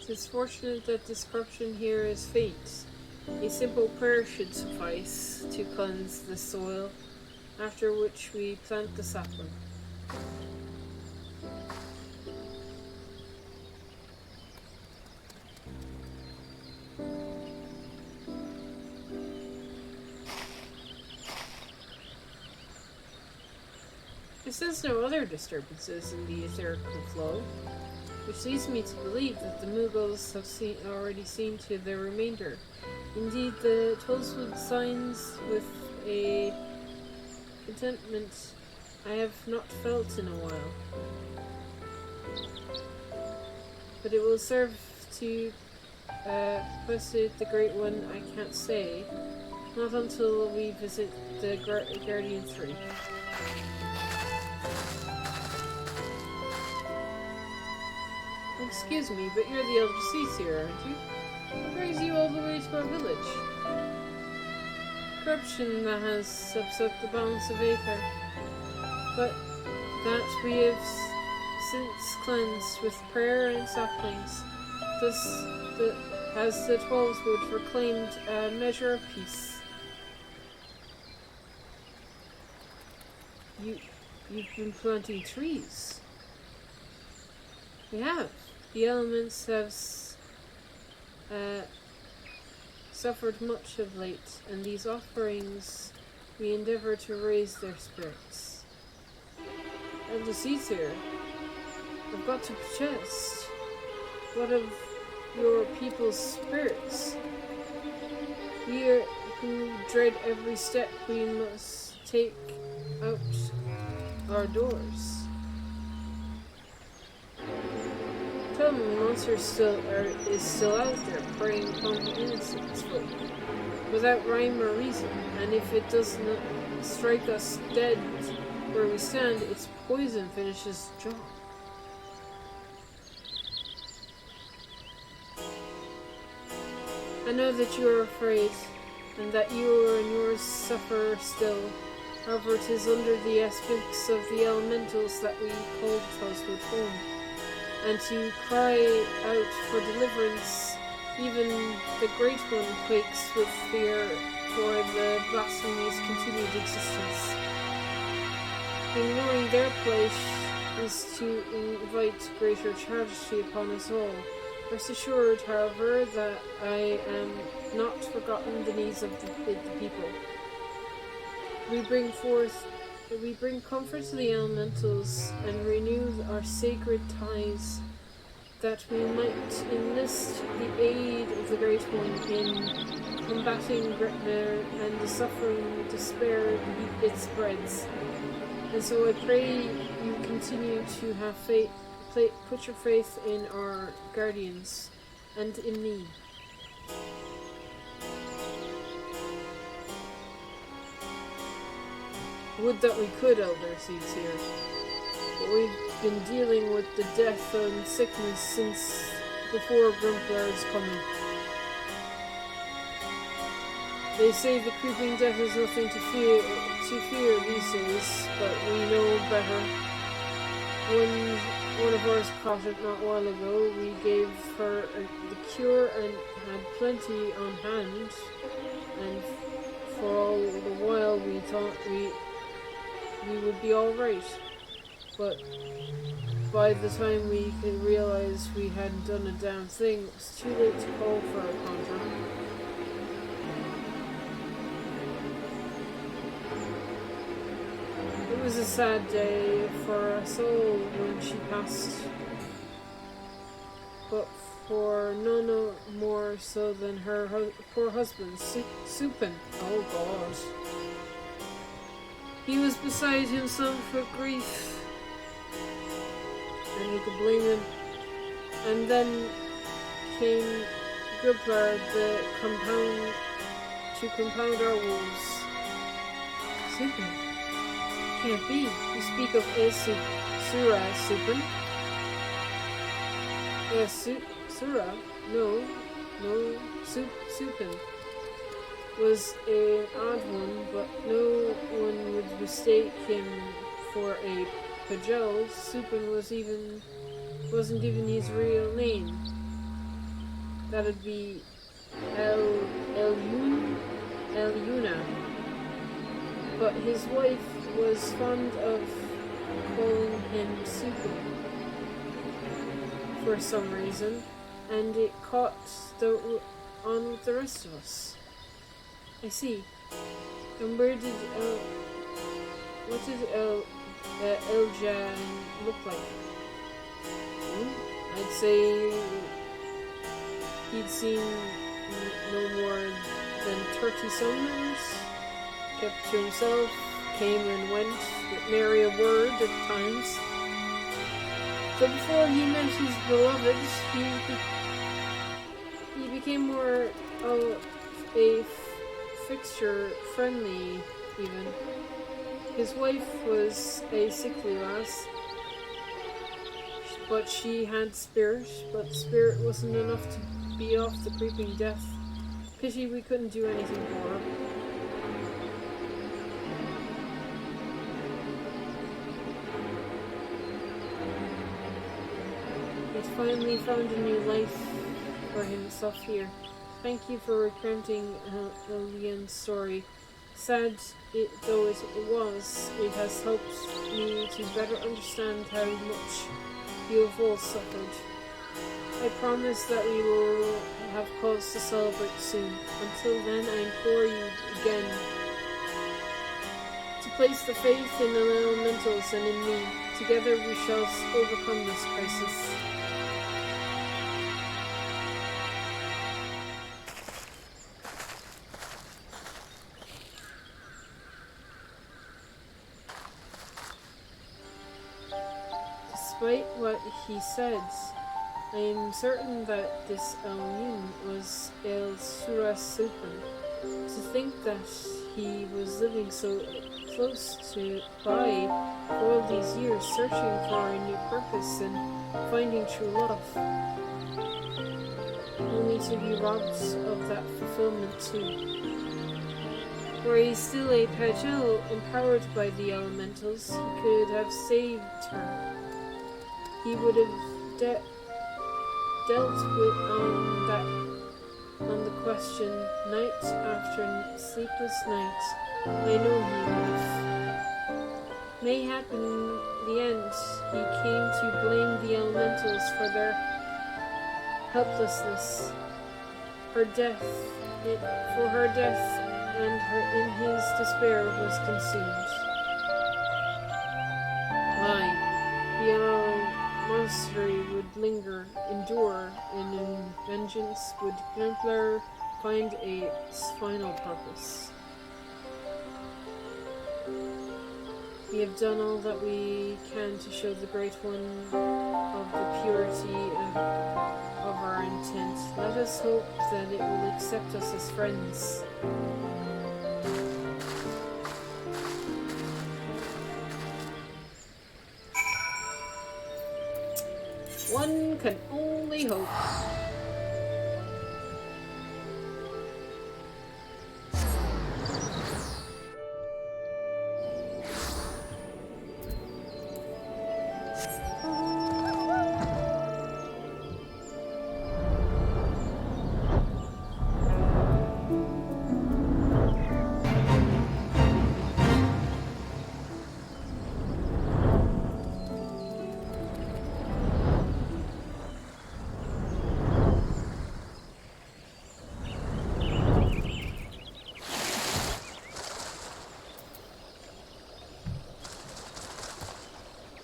It's fortunate that this corruption here is faint. A simple prayer should suffice to cleanse the soil, after which we plant the sapling. It says no other disturbances in the etherical flow, which leads me to believe that the Mughals have already seen to their remainder. Indeed, the Tollswood signs with a contentment I have not felt in a while. But it will serve to persuade the Great One, I can't say. Not until we visit the Guardian 3. Excuse me, but you're the elder seats here, aren't you? What brings you all the way to our village? Corruption that has upset the balance of Acre, but that we have since cleansed with prayer and saplings. Thus, has the Twelveswood proclaimed a measure of peace. You've been planting trees. We have. The elements have suffered much of late, and these offerings we endeavour to raise their spirits. Elder Caesar, I've got to protest. What of your people's spirits? We who dread every step we must take out our doors. Tell me, the monster is still out there, preying upon the innocent folk, without rhyme or reason, and if it does not strike us dead where we stand, its poison finishes the job. I know that you are afraid, and that you and yours suffer still. However, it is under the aspects of the elementals that we call Twelveswood home, and to cry out for deliverance, even the Great One quakes with fear for the blasphemy's continued existence. Ignoring their plight is to invite greater tragedy upon us all. Rest assured, however, that I am not forgotten the needs of the people. We bring comfort to the elementals and renew our sacred ties, that we might enlist the aid of the Great One in combating Gretna and the suffering despair it spreads. And so I pray you continue to have faith, put your faith in our guardians and in me. Would that we could, Elder Seeds here, but we've been dealing with the death and sickness since before Grumpler's coming. They say the creeping death is nothing to fear these days, but we know better. When one of ours caught it not long ago, we gave her the cure and had plenty on hand, and for all the while we thought we would be alright. But by the time we could realize we hadn't done a damn thing, it was too late to call for a conjure. It was a sad day for us all when she passed, but for none more so than her poor husband, Supin. Oh God. He was beside himself with grief, and who could blame him? And then came Grublar to compound our woes. Supin. Can't be. You speak of Surah, Supin. Surah? No, Supin was an odd one, but no one would mistake him for a Pajel. Supin wasn't even his real name. That'd be Yuna. But his wife was fond of calling him Supin for some reason, and it caught on with the rest of us. I see. And what did Eljan look like? I'd say he'd seen no more than 30 summers, kept to himself, came and went with nary a word at times. So before he met his beloved, he became more of a fixture, friendly even. His wife was a sickly lass, but she had spirit, but spirit wasn't enough to beat off the creeping death. Pity we couldn't do anything for her. He's finally found a new life for himself here. Thank you for recounting Lilian's story. Sad though it was, it has helped me to better understand how much you have all suffered. I promise that we will have cause to celebrate soon. Until then, I implore you again to place the faith in the elementals and in me. Together we shall overcome this crisis. Despite what he said, I am certain that this Al-Nun was El Surah Sultan. To think that he was living so close to by for all these years, searching for a new purpose and finding true love, only to be robbed of that fulfillment too. Were he still a Pajel empowered by the elementals, he could have saved her. He would have dealt with on the question night after sleepless night. I know he would have. Mayhap in the end he came to blame the elementals for their helplessness. For her death and in his despair was consumed. Aye, the monastery would endure, and in vengeance would Templar find a final purpose. We have done all that we can to show the Great One of the purity of our intent. Let us hope that it will accept us as friends. One can only hope.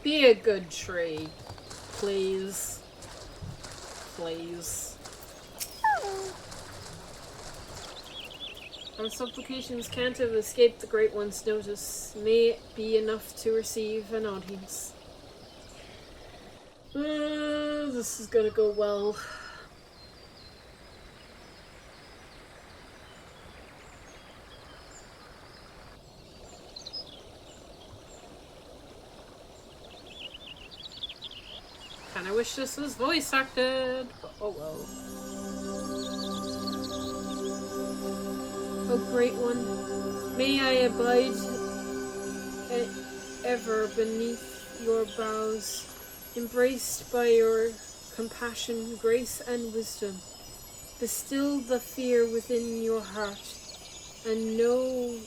Be a good tree, please. Please. Our supplications can't have escaped the Great One's notice. May it be enough to receive an audience. This is gonna go well. Kinda wish this was voice acted, but oh well. O Great One, may I abide ever beneath your boughs, embraced by your compassion, grace, and wisdom. Distill the fear within your heart, and know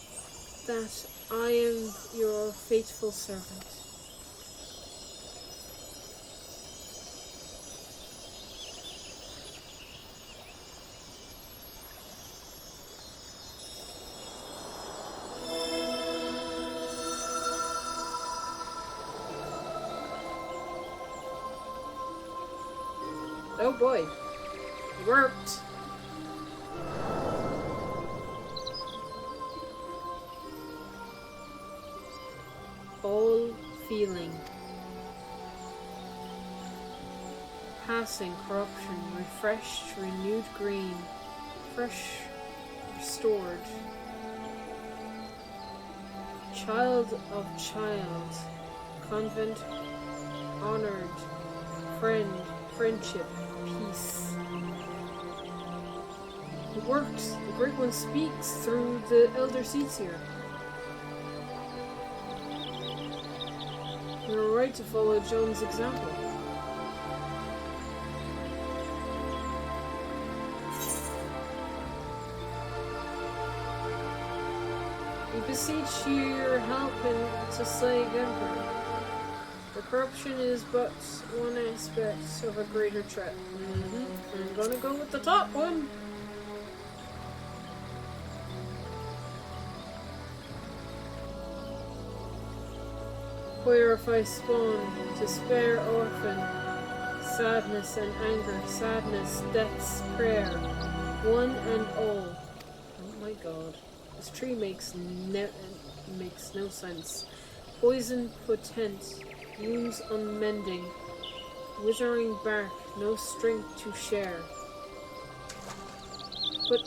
that I am your faithful servant. Oh boy, it worked. all feeling. Passing corruption, refreshed, renewed green, fresh, restored. Child of child, convent, honored, friend, friendship, peace. It worked. The Great One speaks through the Elder Seedsir. You were right to follow Joan's example. We beseech your help to slay Emperor. The corruption is but one aspect of a greater threat. I'm gonna go with the top one. Where if I spawn, despair, orphan, sadness and anger, sadness, death's prayer, one and all. Oh my god, this tree makes no sense. Poison potent, wounds unmending, withering bark, no strength to share. But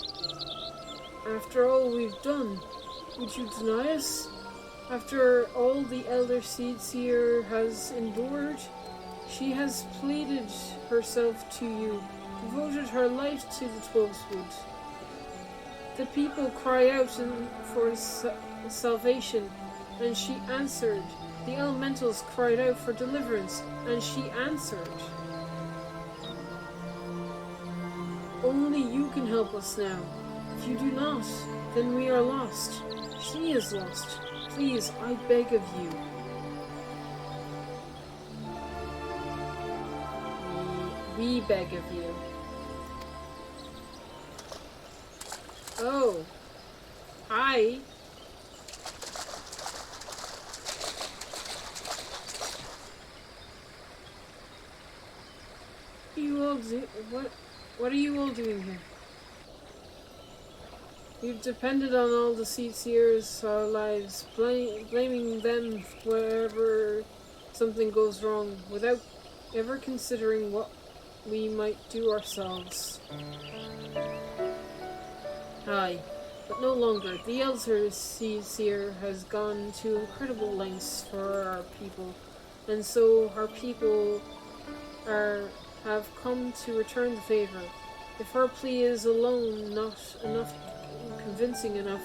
after all we've done, would you deny us? After all the Elder Seedseer has endured, she has pleaded herself to you, devoted her life to the Twelvewood. The people cry out for salvation, and she answered. The elementals cried out for deliverance, and she answered. Only you can help us now. If you do not, then we are lost. She is lost. Please, I beg of you. We beg of you. Oh. Hi. What are you all doing here? We've depended on all the Seedseers our lives, blaming them wherever something goes wrong, without ever considering what we might do ourselves. Aye, but no longer. The Elder Seedseer has gone to incredible lengths for our people, and so our people have come to return the favor. If her plea is alone not enough, convincing enough,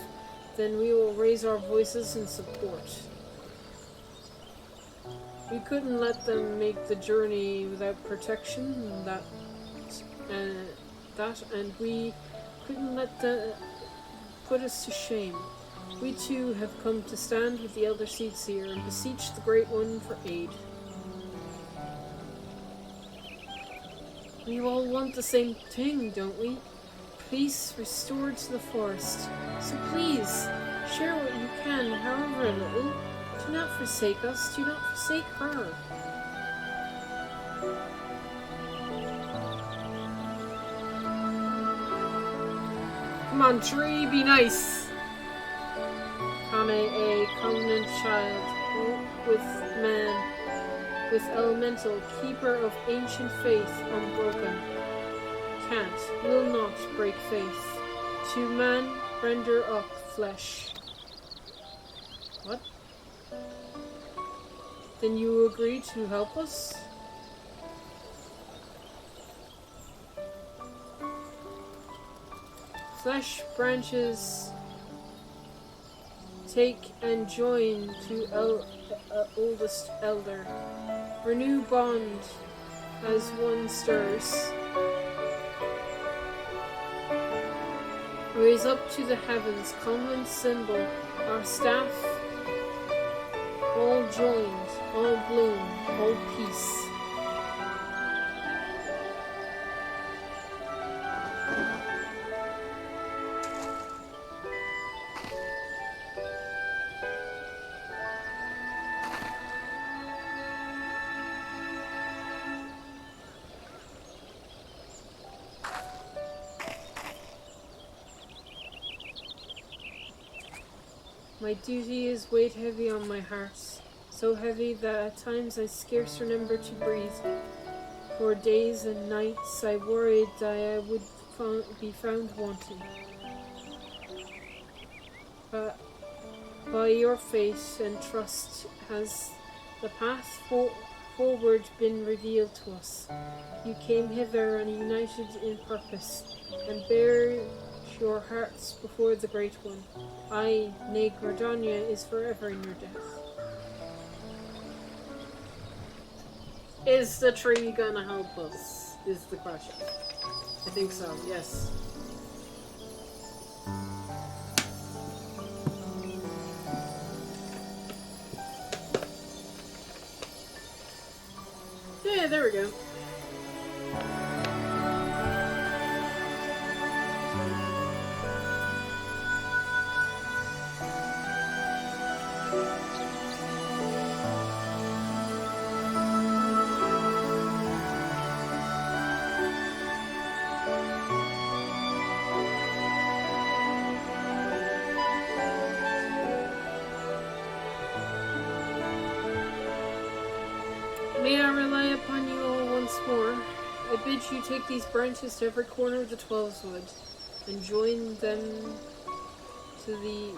then we will raise our voices in support. We couldn't let them make the journey without protection, and we couldn't let that put us to shame. We too have come to stand with the Elder Seedseer and beseech the Great One for aid. We all want the same thing, don't we? Peace restored to the forest. So please, share what you can, however little. Do not forsake us. Do not forsake her. Come on, tree, be nice. Kane, a covenant child, with man, with elemental, keeper of ancient faith, unbroken. Can't, will not break faith. To man, render up flesh. What? Then you agree to help us? Flesh branches take and join to oldest elder. Renew bond as one stirs. Raise up to the heavens, common symbol, our staff, all joined, all bloom, all peace. My duty is weighed heavy on my heart. so heavy that at times I scarce remember to breathe. For days and nights I worried that I would be found wanting. But by your faith and trust has the path forward been revealed to us. You came hither and united in purpose, and bare your hearts before the Great One. I, nay Gridania, is forever in your death. Is the tree gonna help us? Is the question. I think so, yes. Yeah, there we go. May I rely upon you all once more? I bid you take these branches to every corner of the 12's wood, and join them to the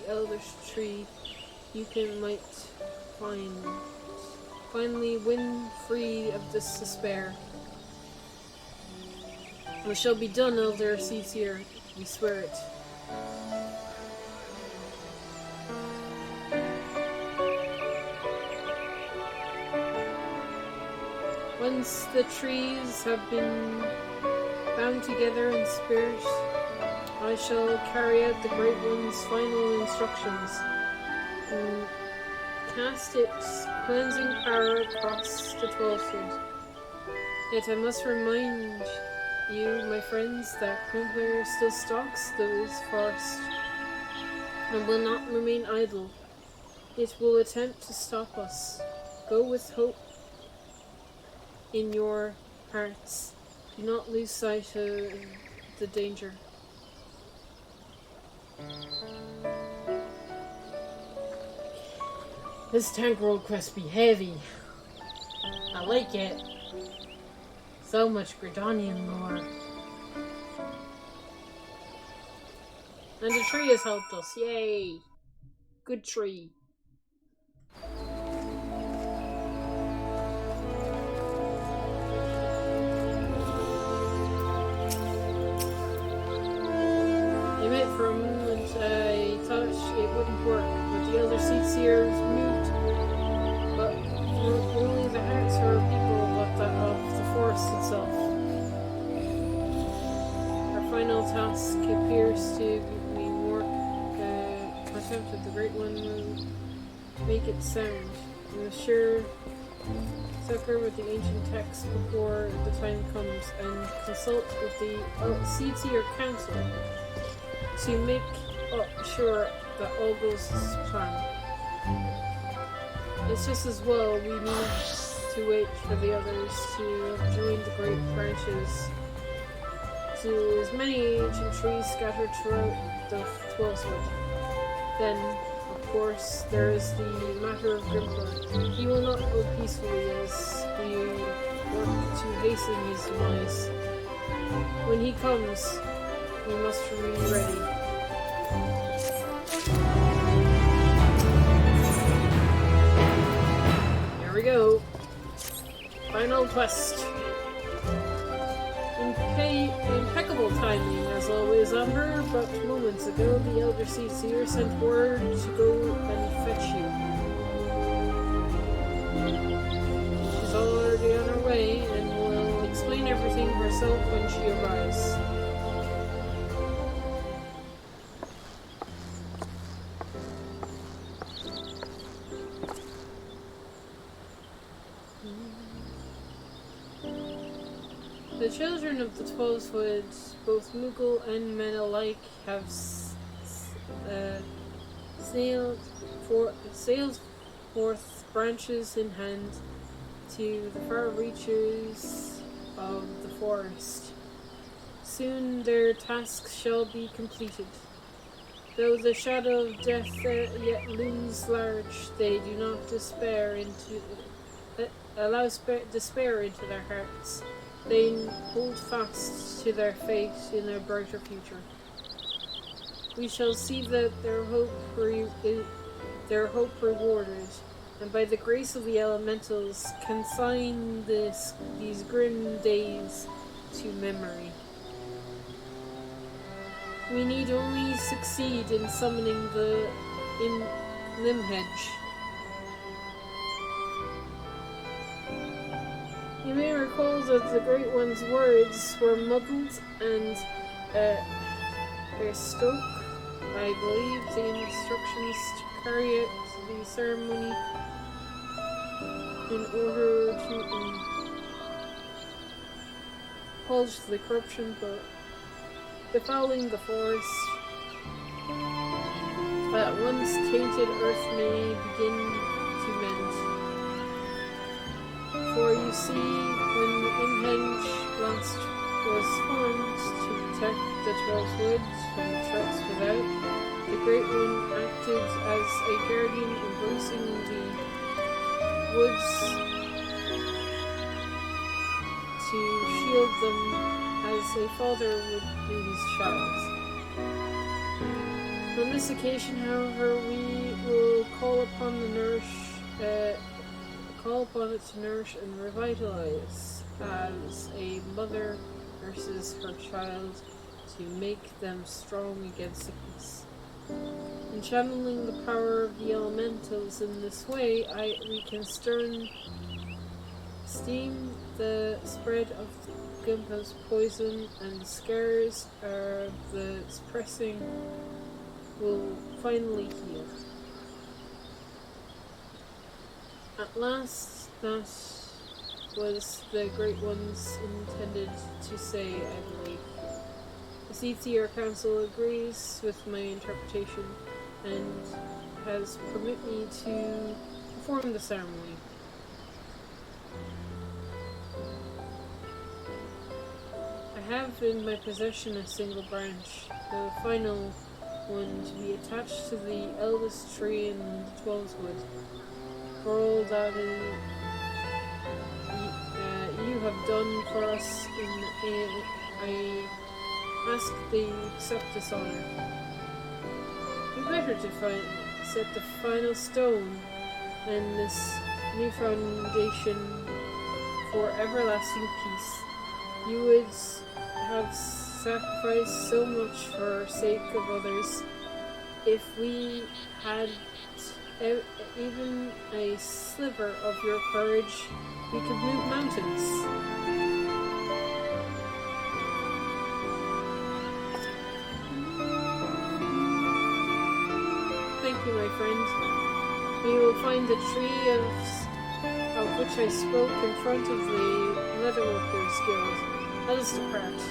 elder's tree you might finally win free of this despair. It shall be done, Elder Ceasir, we swear it. Once the trees have been bound together in spirit, I shall carry out the Great One's final instructions and cast its cleansing power across the 12th wood. Yet I must remind you, my friends, that Crimpler still stalks those forests and will not remain idle. It will attempt to stop us. Go with hope in your hearts. Do not lose sight of the danger. This tank role quest be heavy. I like it. So much Gridanian lore. And the tree has helped us. Yay! Good tree. For a moment, I thought it wouldn't work, but the other seats here moved. But only the hearts of our people, but that of the forest itself. Our final task appears to be more attempted. The Great One will make it sound. We must sure succor with the ancient text before the time comes, and consult with the Seed-Seer Council to make sure that all goes as planned. It's just as well we need to wait for the others to join the great branches to as many ancient trees scattered throughout the 12th wood. Then, of course, there is the matter of Grimpler. He will not go peacefully as we work to hasten his demise. When he comes, we must be ready. Here we go. Final quest. Impeccable timing, as always, Amber, but moments ago the Elder Seer sent word to go and fetch you. She's already on her way and will explain everything herself when she arrives. The children of the 12th wood, both Moogle and men alike, have sailed forth branches in hand to the far reaches of the forest. Soon their tasks shall be completed. Though the shadow of death yet looms large, they do not allow despair into their hearts. They hold fast to their fate in a brighter future. We shall see that their hope rewarded, and by the grace of the elementals, consign these grim days to memory. We need only succeed in summoning the Limhedge. You may recall that the Great One's words were muddled and spoke, I believe, the instructions to carry out the ceremony in order to purge the corruption befouling the forest. At once tainted earth may begin to mend. For you see, when the Imhenge last was formed to protect the 12 woods from the threats without, the Great One acted as a guardian embracing the woods to shield them as a father would do his child. On this occasion, however, we will call upon it to nourish and revitalize as a mother nurses her child to make them strong against sickness. In channeling the power of the elementals in this way, we can stem the spread of Gumpa's poison, and the scares of the suppressing will finally heal. At last, that was the Great One's intended to say, I believe. The Seathier Council agrees with my interpretation and has permitted me to perform the ceremony. I have in my possession a single branch, the final one to be attached to the eldest tree in the 12's wood. For all that you have done for us, I ask that you accept this honor. Be better to set the final stone and this new foundation for everlasting peace. You would have sacrificed so much for sake of others. If we had even a sliver of your courage, we could move mountains. Thank you, my friend. We will find the tree of which I spoke in front of the Leatherworkers Guild. Let us depart.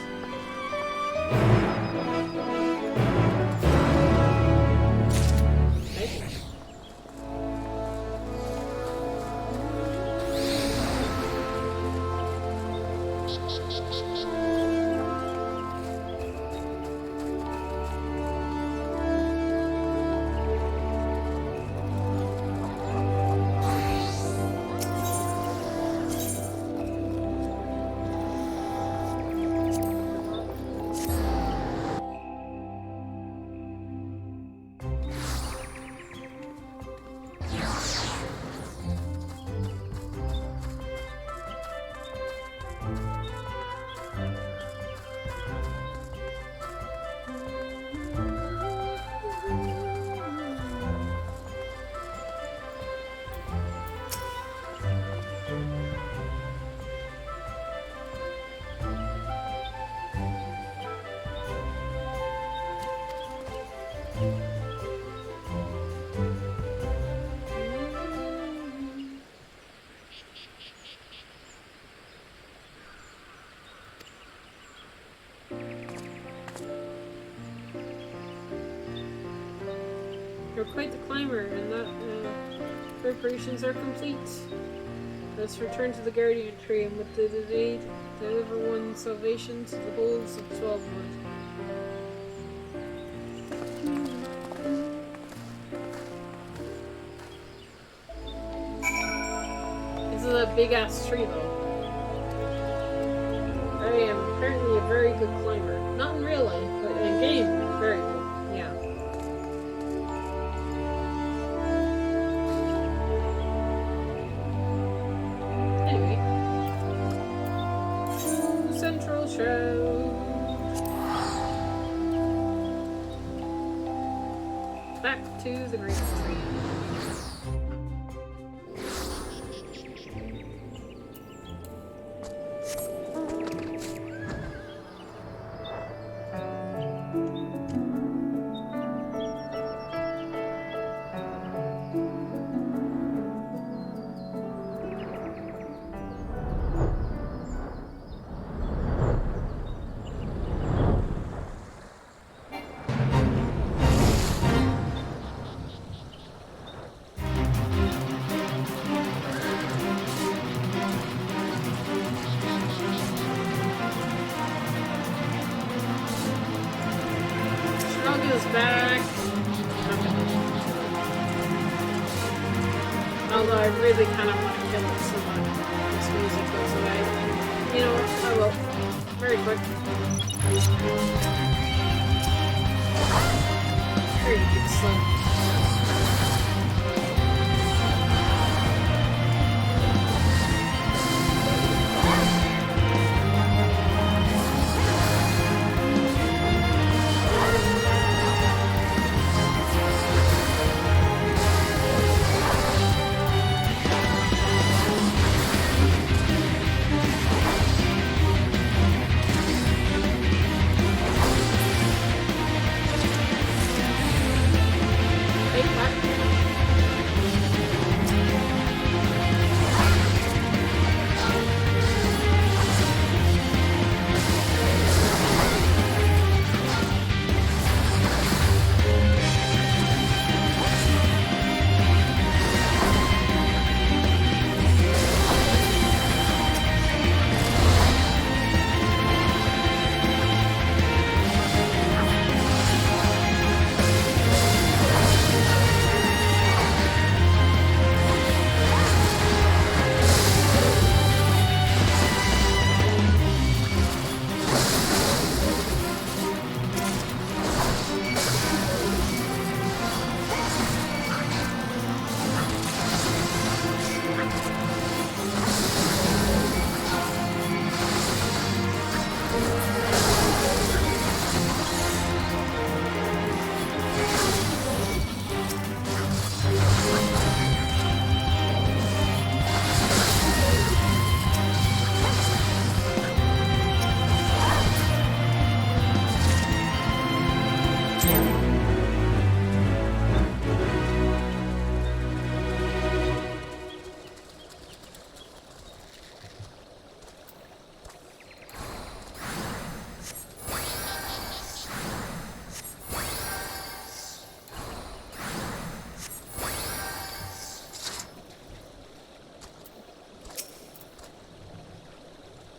You're quite the climber, and that preparations are complete. Let's return to the Guardian Tree, and with the delayed, deliver one salvation to the holds of 12 wood. big ass tree though. I am apparently a very good climber. Not in real life, but in game, very good. Yeah. Anyway. Central show. Back to the great tree. Back. Although I really kind of want to kill it so much this music goes away. You know what? I will. Very quick. Very good slow.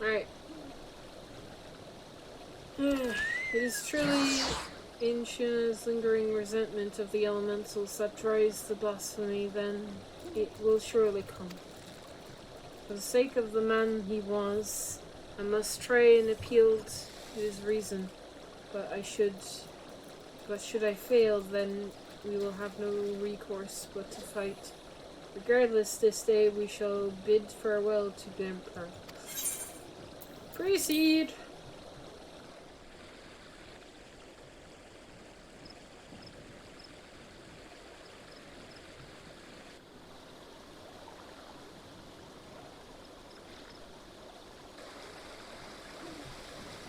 Alright. It is truly Ancient's lingering resentment of the elementals that drives the blasphemy, then it will surely come. For the sake of the man he was, I must try and appeal to his reason, but should I fail, then we will have no recourse but to fight. Regardless, this day we shall bid farewell to the Emperor. Proceed!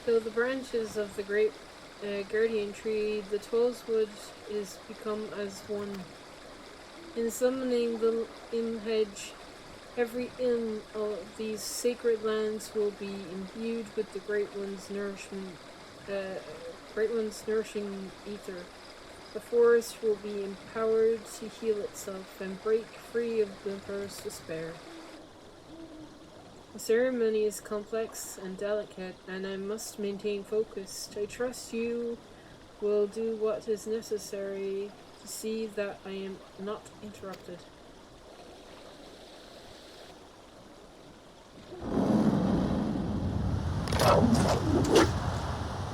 Though the branches of the great guardian tree, the Tollswood is become as one. In summoning the hedge, every ilm of these sacred lands will be imbued with the Great One's nourishing ether. The forest will be empowered to heal itself and break free of the Emperor's despair. The ceremony is complex and delicate, and I must maintain focus. I trust you will do what is necessary to see that I am not interrupted.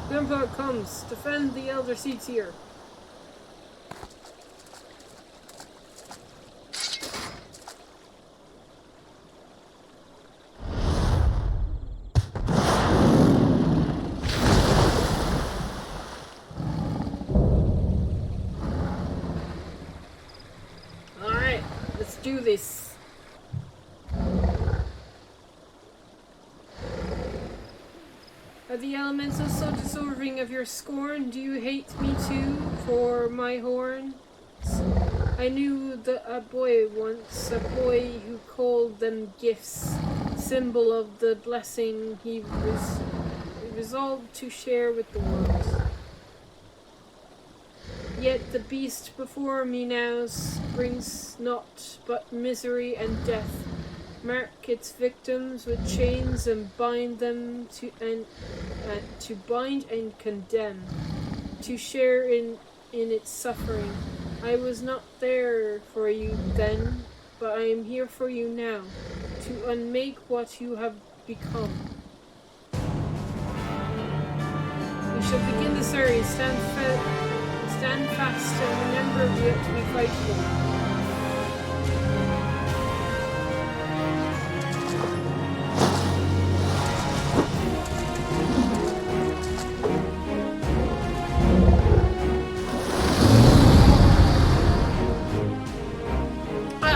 Grandpa comes. Defend the elder seats here. Alright, let's do this. Are the elementals so deserving of your scorn? Do you hate me too, for my horns? I knew a boy once, a boy who called them gifts, symbol of the blessing he resolved to share with the world. Yet the beast before me now brings naught but misery and death. Mark its victims with chains and bind them to bind and condemn, to share in its suffering. I was not there for you then, but I am here for you now, to unmake what you have become. We shall begin the series. Stand fast and remember what we fight for.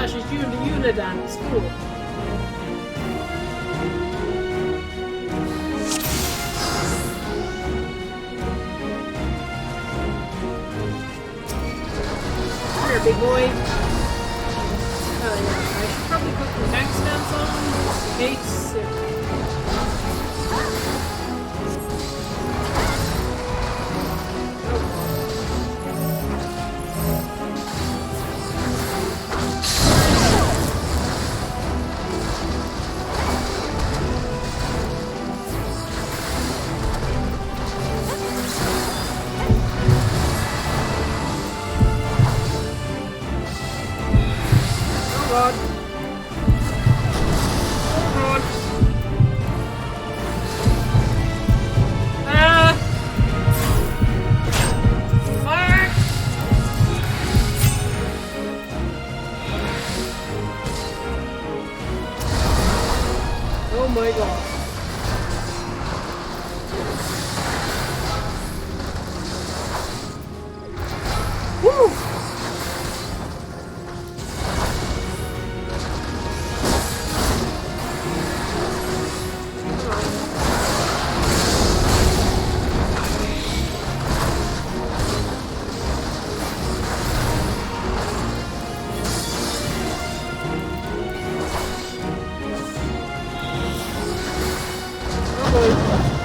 She's doing the Unidance. Cool. Come here, big boy. Oh yeah, I should probably put the next stance on just in case. God. Oh God. Ah! Fuck! Oh my God. Woo!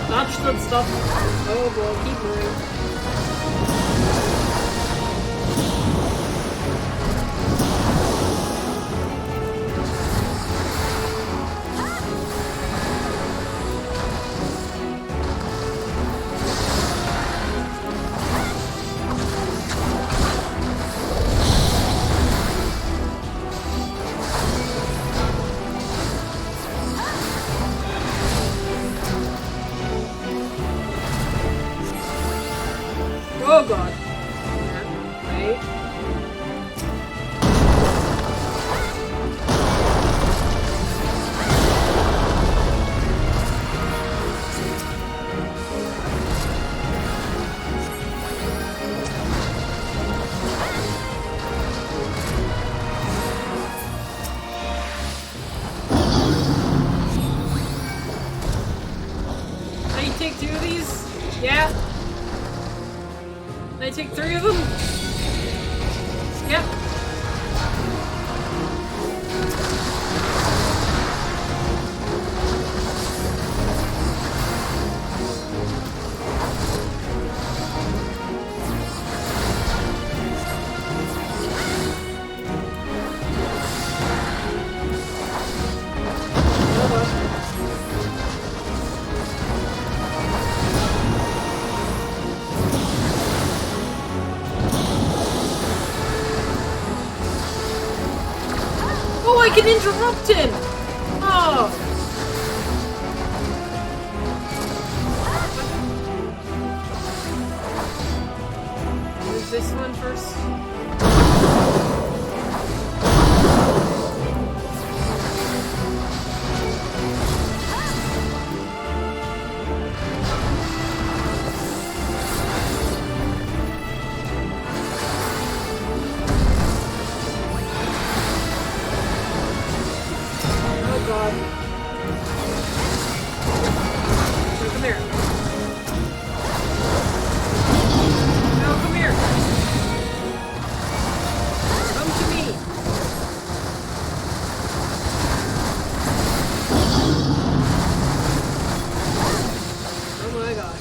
Dodge that stuff. Oh boy, keep moving. Oh God. Yeah, right. Can you take 2 of these? Yeah. Can I take 3 of them? Yep. Oh, I can interrupt him! Oh! this one first? Oh god. So come here. No, come here. Come to me. Oh my god.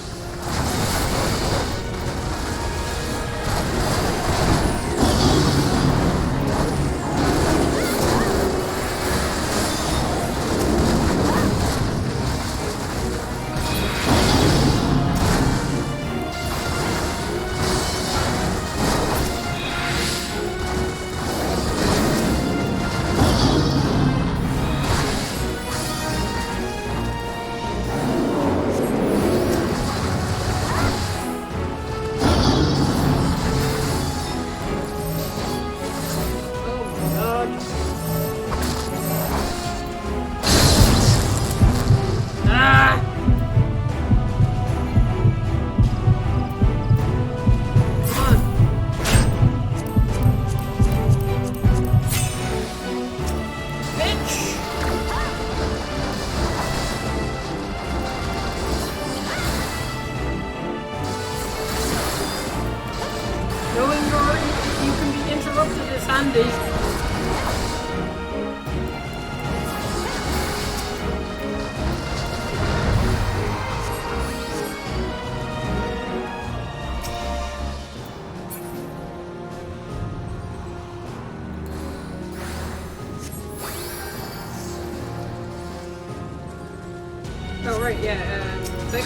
Knowing you can be interrupted is handy. Oh right, yeah. Click.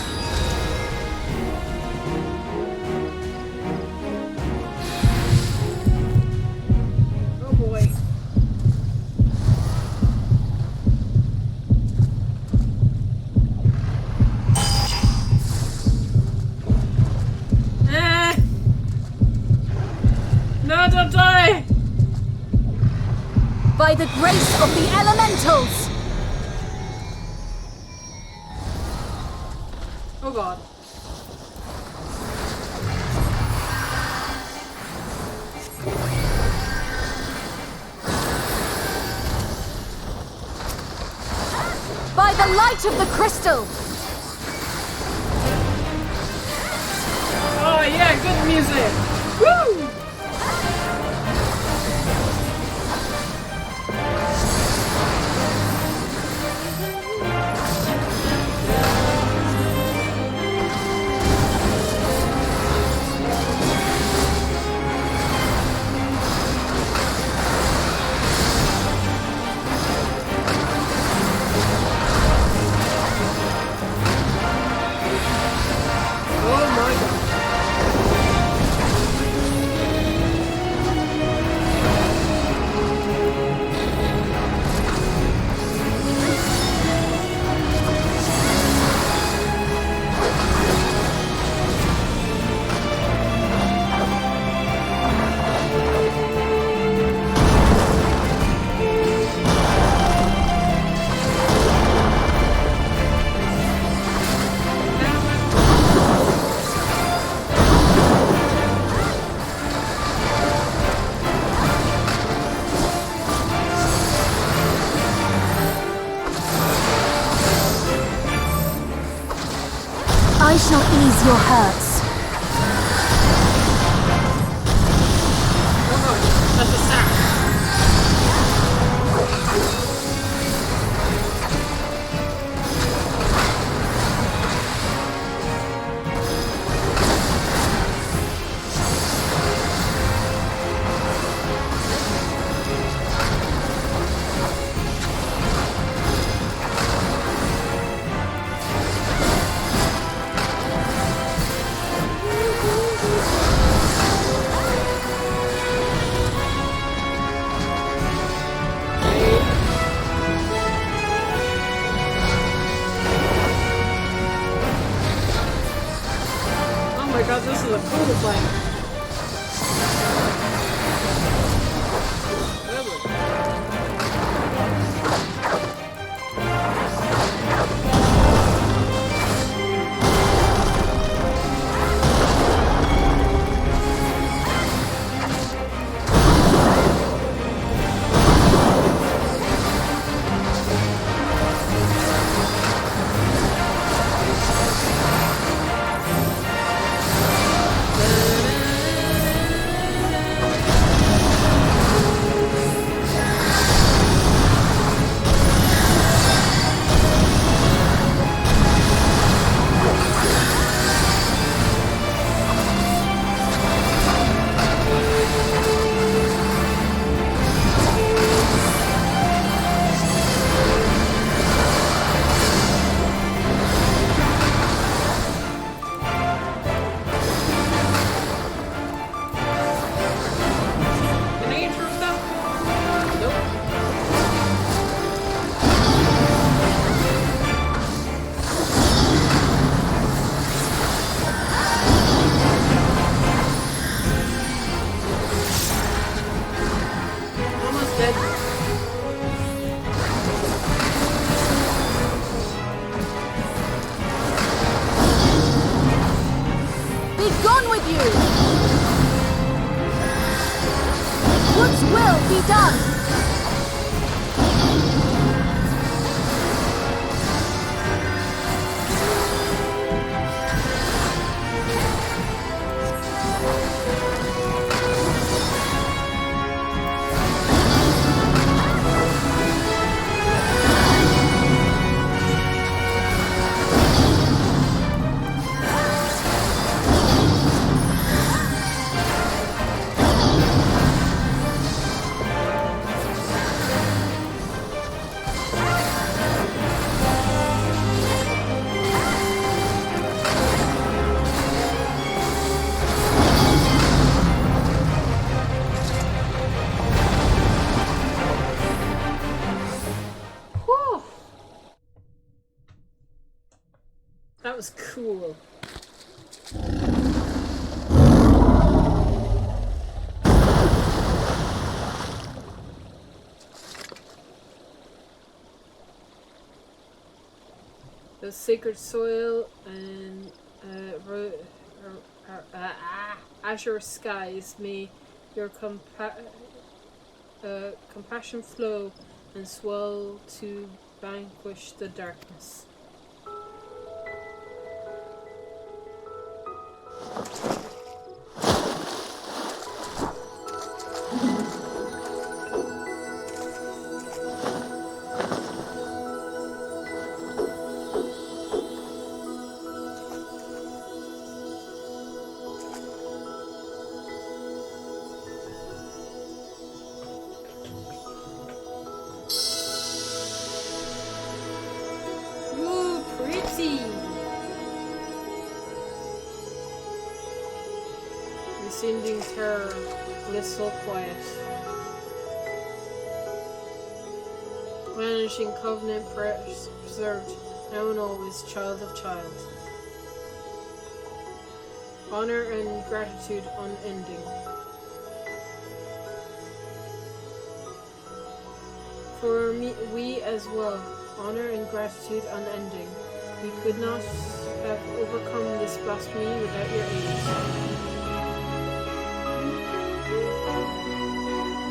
Oh boy. No, don't die! By the grace of the elementals! Oh god. By the light of the crystal! Oh yeah, good music! Woo! Oh my god. I shall ease your hurts. Oh god, that's a sack. God's will be done! Whew. That was cool. The sacred soil and azure skies, may your compassion flow and swell to vanquish the darkness. Ooh, pretty! Descending terror, blissful quiet. Vanishing covenant preserved, now and always, child of child. Honor and gratitude unending. For me, we as well, honor and gratitude unending. We could not have overcome this blasphemy without your aid.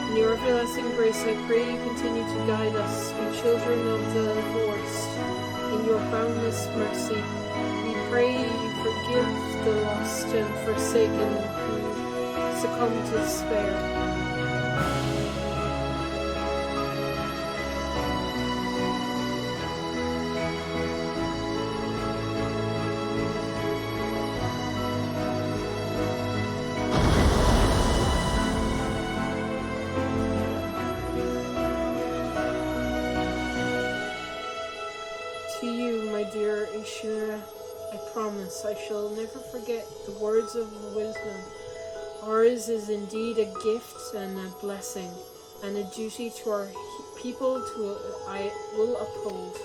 In your everlasting grace, I pray you continue to guide us, we children of the forest. In your boundless mercy, we pray you forgive the lost and forsaken who succumb to despair. To you, my dear Ishura, I promise I shall never forget the words of wisdom. Ours is indeed a gift and a blessing, and a duty to our people I will uphold.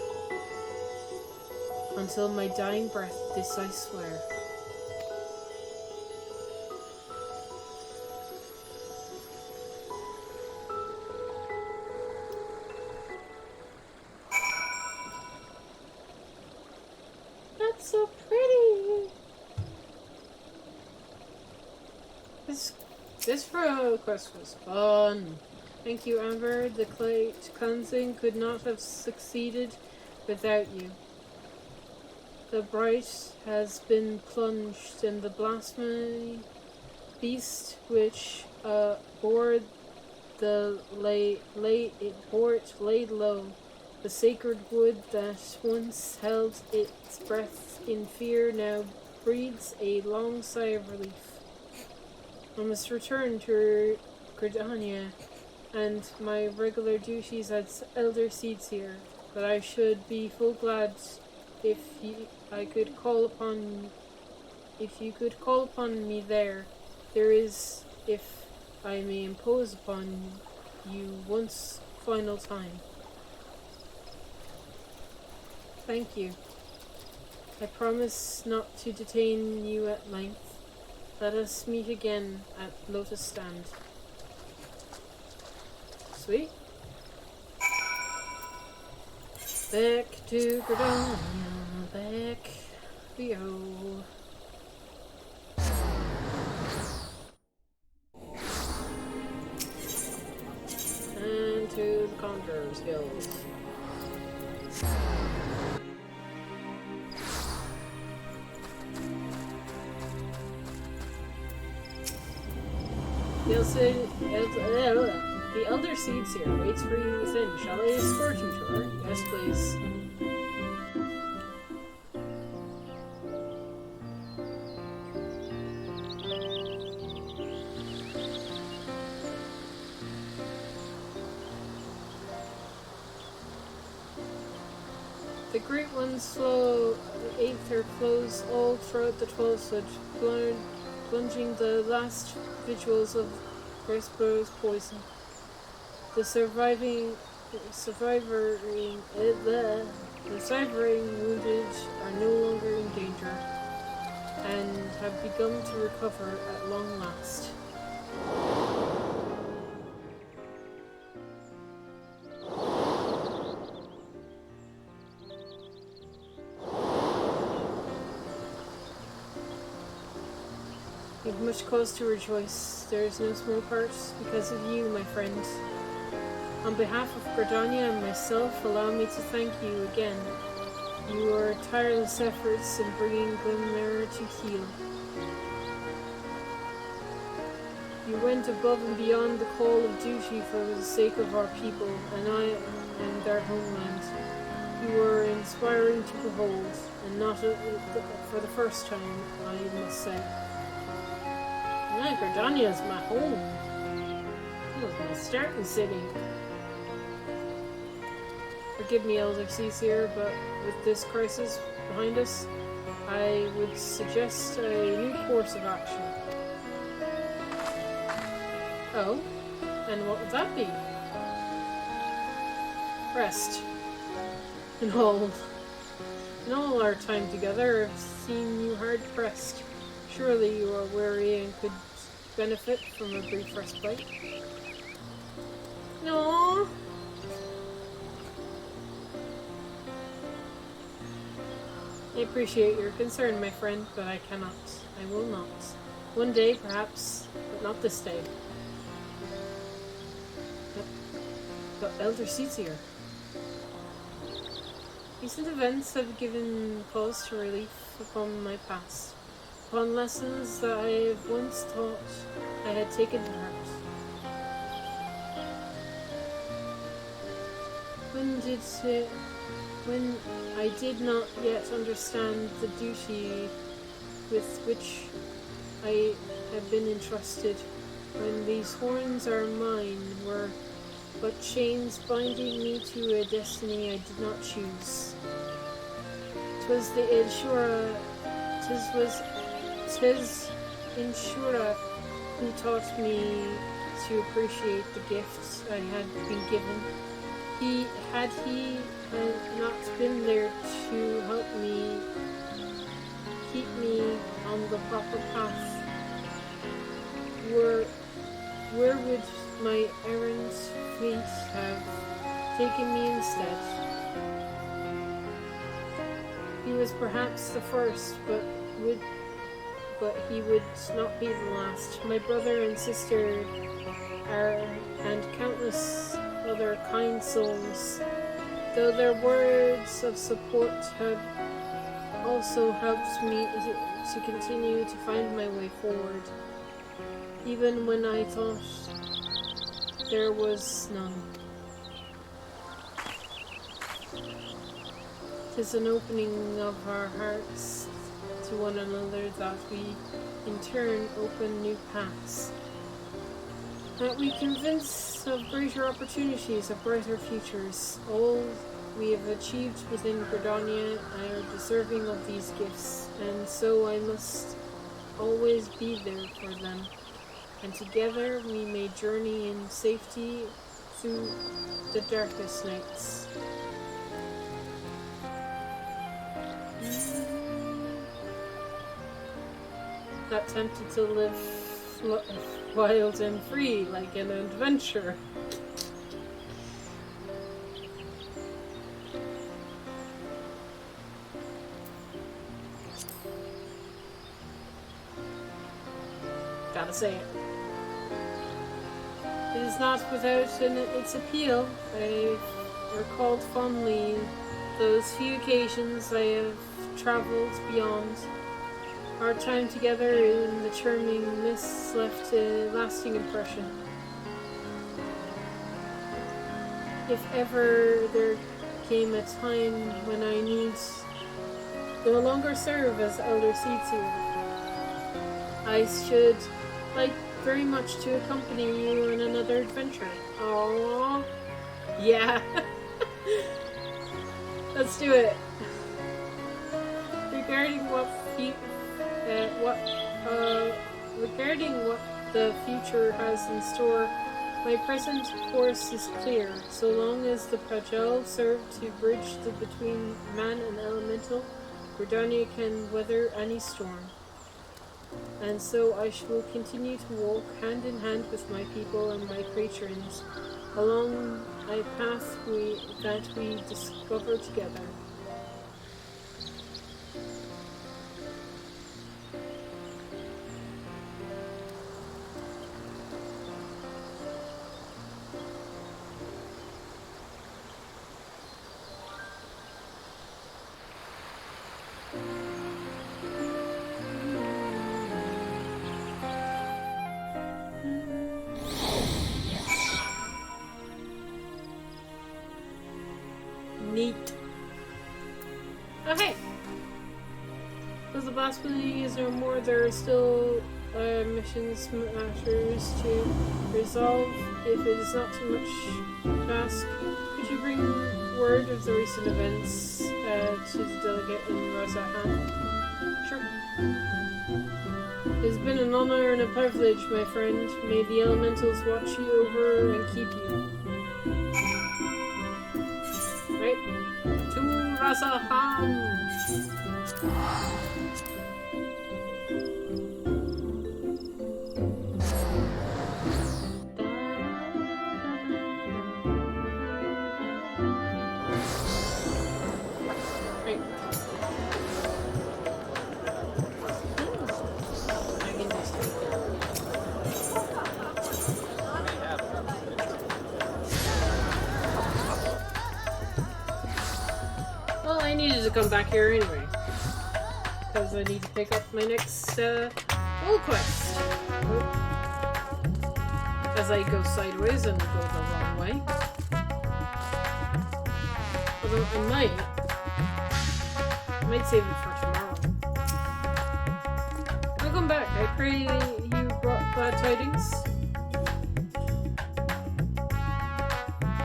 Until my dying breath, this I swear. That's so pretty! This role quest was fun. Thank you, Amber. The cleansing could not have succeeded without you. The bright has been plunged, and the blasphemy beast which bore the laid low. The sacred wood that once held its breath in fear now breathes a long sigh of relief. I must return to Gridania and my regular duties as Elder Seeds here, but I should be full glad if you could call upon me there. There is, if I may impose upon you once final time. Thank you. I promise not to detain you at length. Let us meet again at Lotus Stand. Sweet. Back to Gridania, back we go. Conjurer's Guild. The Elder Seeds here waits for you within. Shall I escort you to her? Yes, please. The Great One's flow, the Aether flows all throughout the 12 sludge, plunging the last vigils of Cresplo's poison. The surviving wounded are no longer in danger and have begun to recover at long last. You've much cause to rejoice. There is no small part because of you, my friend. On behalf of Gardania and myself, allow me to thank you again. Your tireless efforts in bringing Glimmer to heal. You went above and beyond the call of duty for the sake of our people and their homeland. You were inspiring to behold, and not for the first time, I must say. Gardania is my home. It was my starting city. Forgive me, Elder Cecir, but with this crisis behind us, I would suggest a new course of action. Oh? And what would that be? Rest. In all our time together, I've seen you hard pressed. Surely you are weary and could benefit from a brief respite. No. I appreciate your concern, my friend, but I cannot. I will not. One day, perhaps, but not this day. But Elder Cecir. Recent events have given cause to relief upon my past. Upon lessons that I have once thought I had taken to heart. When I did not yet understand the duty with which I have been entrusted, when these horns are mine were but chains binding me to a destiny I did not choose. 'Twas the Tis Inshura who taught me to appreciate the gifts I had been given. Had he not been there to help me, keep me on the proper path, where would my errant fate have taken me instead? He was perhaps the first, but he would not be the last. My brother and sister and countless other kind souls, though their words of support have also helped me to continue to find my way forward, even when I thought there was none. 'Tis an opening of our hearts to one another that we in turn open new paths, that we convince of greater opportunities, of brighter futures. All we have achieved within Gardania are deserving of these gifts, and so I must always be there for them, and together we may journey in safety through the darkest nights. Not tempted to live wild and free like an adventurer. Gotta say it. It is not without its appeal. I recalled fondly those few occasions I have travelled beyond. Our time together in the charming mists left a lasting impression. If ever there came a time when I need no longer serve as Elder Seedseer, I should like very much to accompany you on another adventure. Aww. Yeah. Let's do it. Regarding what the future has in store, my present course is clear. So long as the Pajel serve to bridge between man and elemental, Gridania can weather any storm. And so I will continue to walk hand in hand with my people and my patrons along a path that we discover together. Neat. Okay. As the possibility is no more, there are still missions, matters to resolve. If it is not too much to ask, could you bring word of the recent events to the delegate in Razahan? Sure. It has been an honor and a privilege, my friend. May the elementals watch you over and keep you. Right? To Razahan! Well, I needed to come back here anyway, because I need to pick up my next role quest. As I go sideways and go the wrong way. Although I might save it for tomorrow. Welcome back. I pray you brought glad tidings.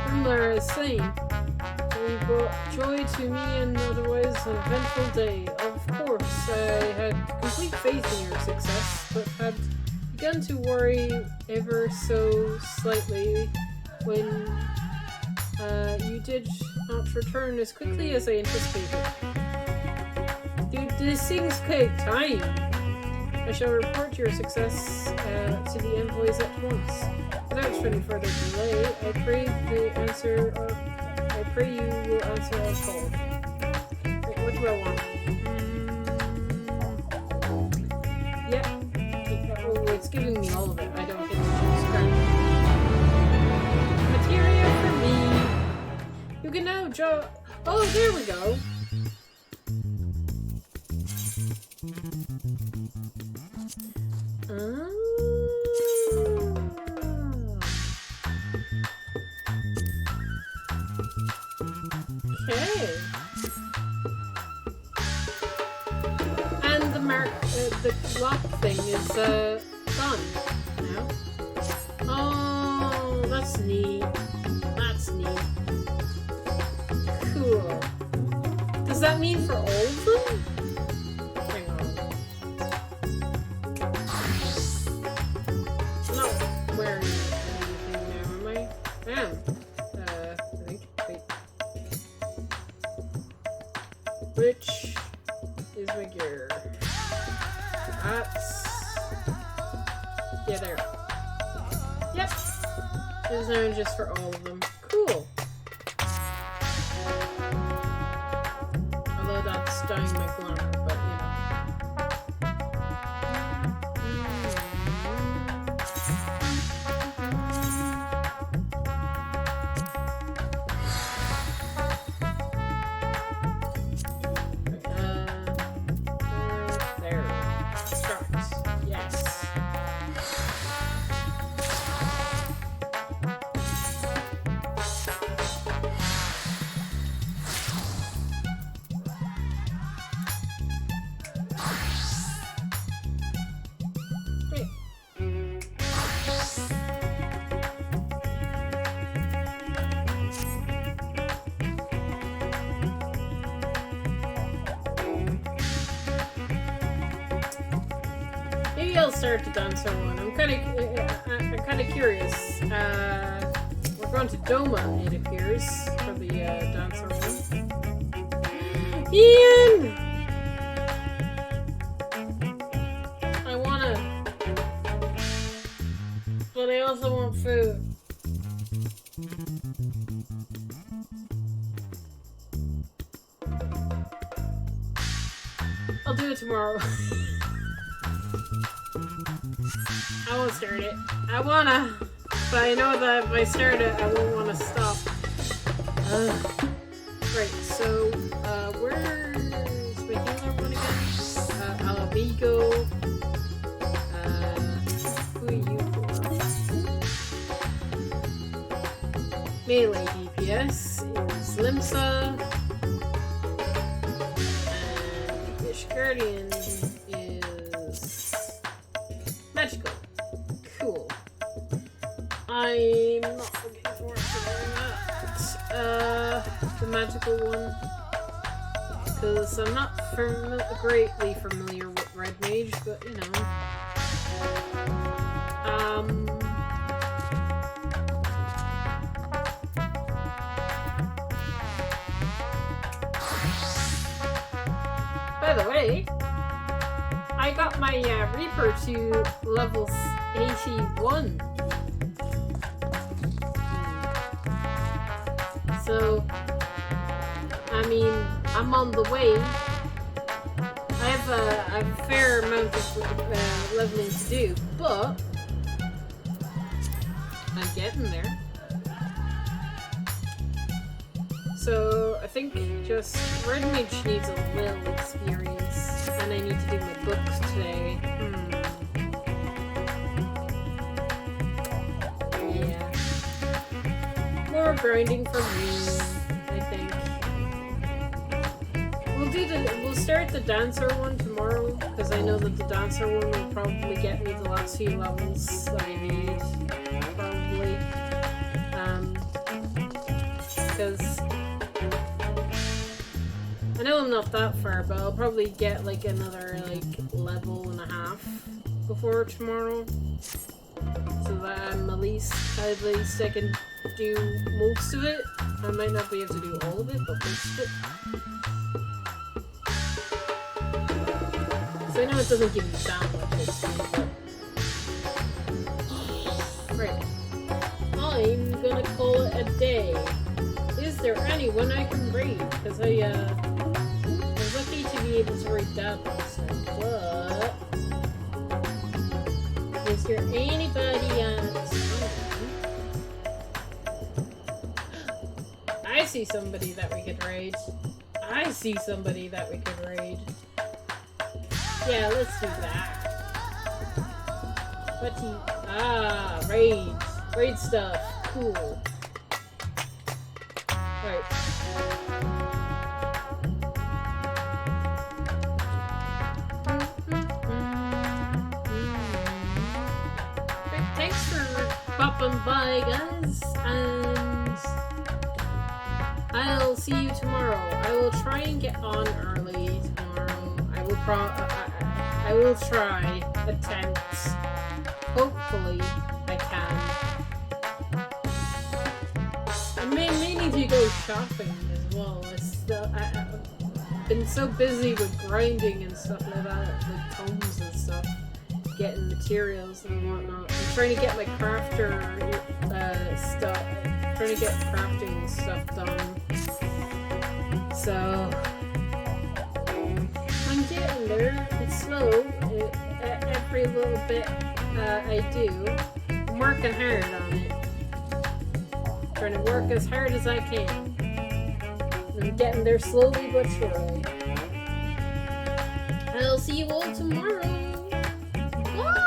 Grimlar is slain. You brought joy to me and otherwise an eventful day. Of course, I had complete faith in your success, but had begun to worry ever so slightly when you did not return as quickly as I anticipated. These things take time. I shall report your success to the envoys at once. Without any further delay, I pray you will answer our call. Wait, what do I want? Yeah. Oh, it's giving me all of it. I don't get to choose crap. Materia for me. You can now draw. Oh, there we go. Okay. And the lock thing is gone now. Oh, that's neat. That's neat. Cool. Does that mean for all of them? Hang on. I'm not wearing anything now, am I? I am. I think. Wait. Which is my gear? That's... Yeah, there. Yep. This is now just for all of them. Cool. Although that's dying my glamour, but you know. maybe I'll start the dancer one. I'm kind of curious. We're going to Doma, it appears, for the dancer one. Ian! I wanna, but I also want food. I'll do it tomorrow. I won't start it. I wanna, but I know that if I start it, I won't want to stop. Right, so, where's my healer one again? Alavigo. Who are you for? Melee DPS is Limsa. And the Guardian is magical. Cool. I'm not looking forward to doing that. The magical one. Because I'm not greatly familiar with Red Mage, but you know. By the way, I got my Reaper to level 81. So, I mean, I'm on the way. I have a fair amount of leveling to do, but I'm getting there. So, I think just Red Mage needs a little experience, and I need to do my books today. Yeah. More grinding for me, I think. We'll start the dancer one tomorrow, because I know that the dancer one will probably get me the last few levels that I need. Probably. Because I know I'm not that far, but I'll probably get like another level and a half before tomorrow, so that at least I can do most of it. I might not be able to do all of it, but most of it. So I know it doesn't give you that much XP, but right. I'm gonna call it a day. Is there anyone I can raid? Because I was lucky to be able to raid that person, but is there anybody I see somebody that we could raid. I see somebody that we could raid. Yeah, let's do that. Raid. Raid stuff. Cool. Right. Thanks for popping by, guys, and I'll see you tomorrow. I will try and get on early tomorrow. I will try, attempt. Hopefully, I can. I may need to go shopping as well. I've been so busy with grinding and stuff like that, like tomes and stuff, getting materials and whatnot. I'm trying to get my crafter stuff, trying to get crafting stuff done. So I'm getting there. It's slow. Every little bit I do. I'm working hard on it. Trying to work as hard as I can. I'm getting there slowly but surely. I'll see you all tomorrow. Bye.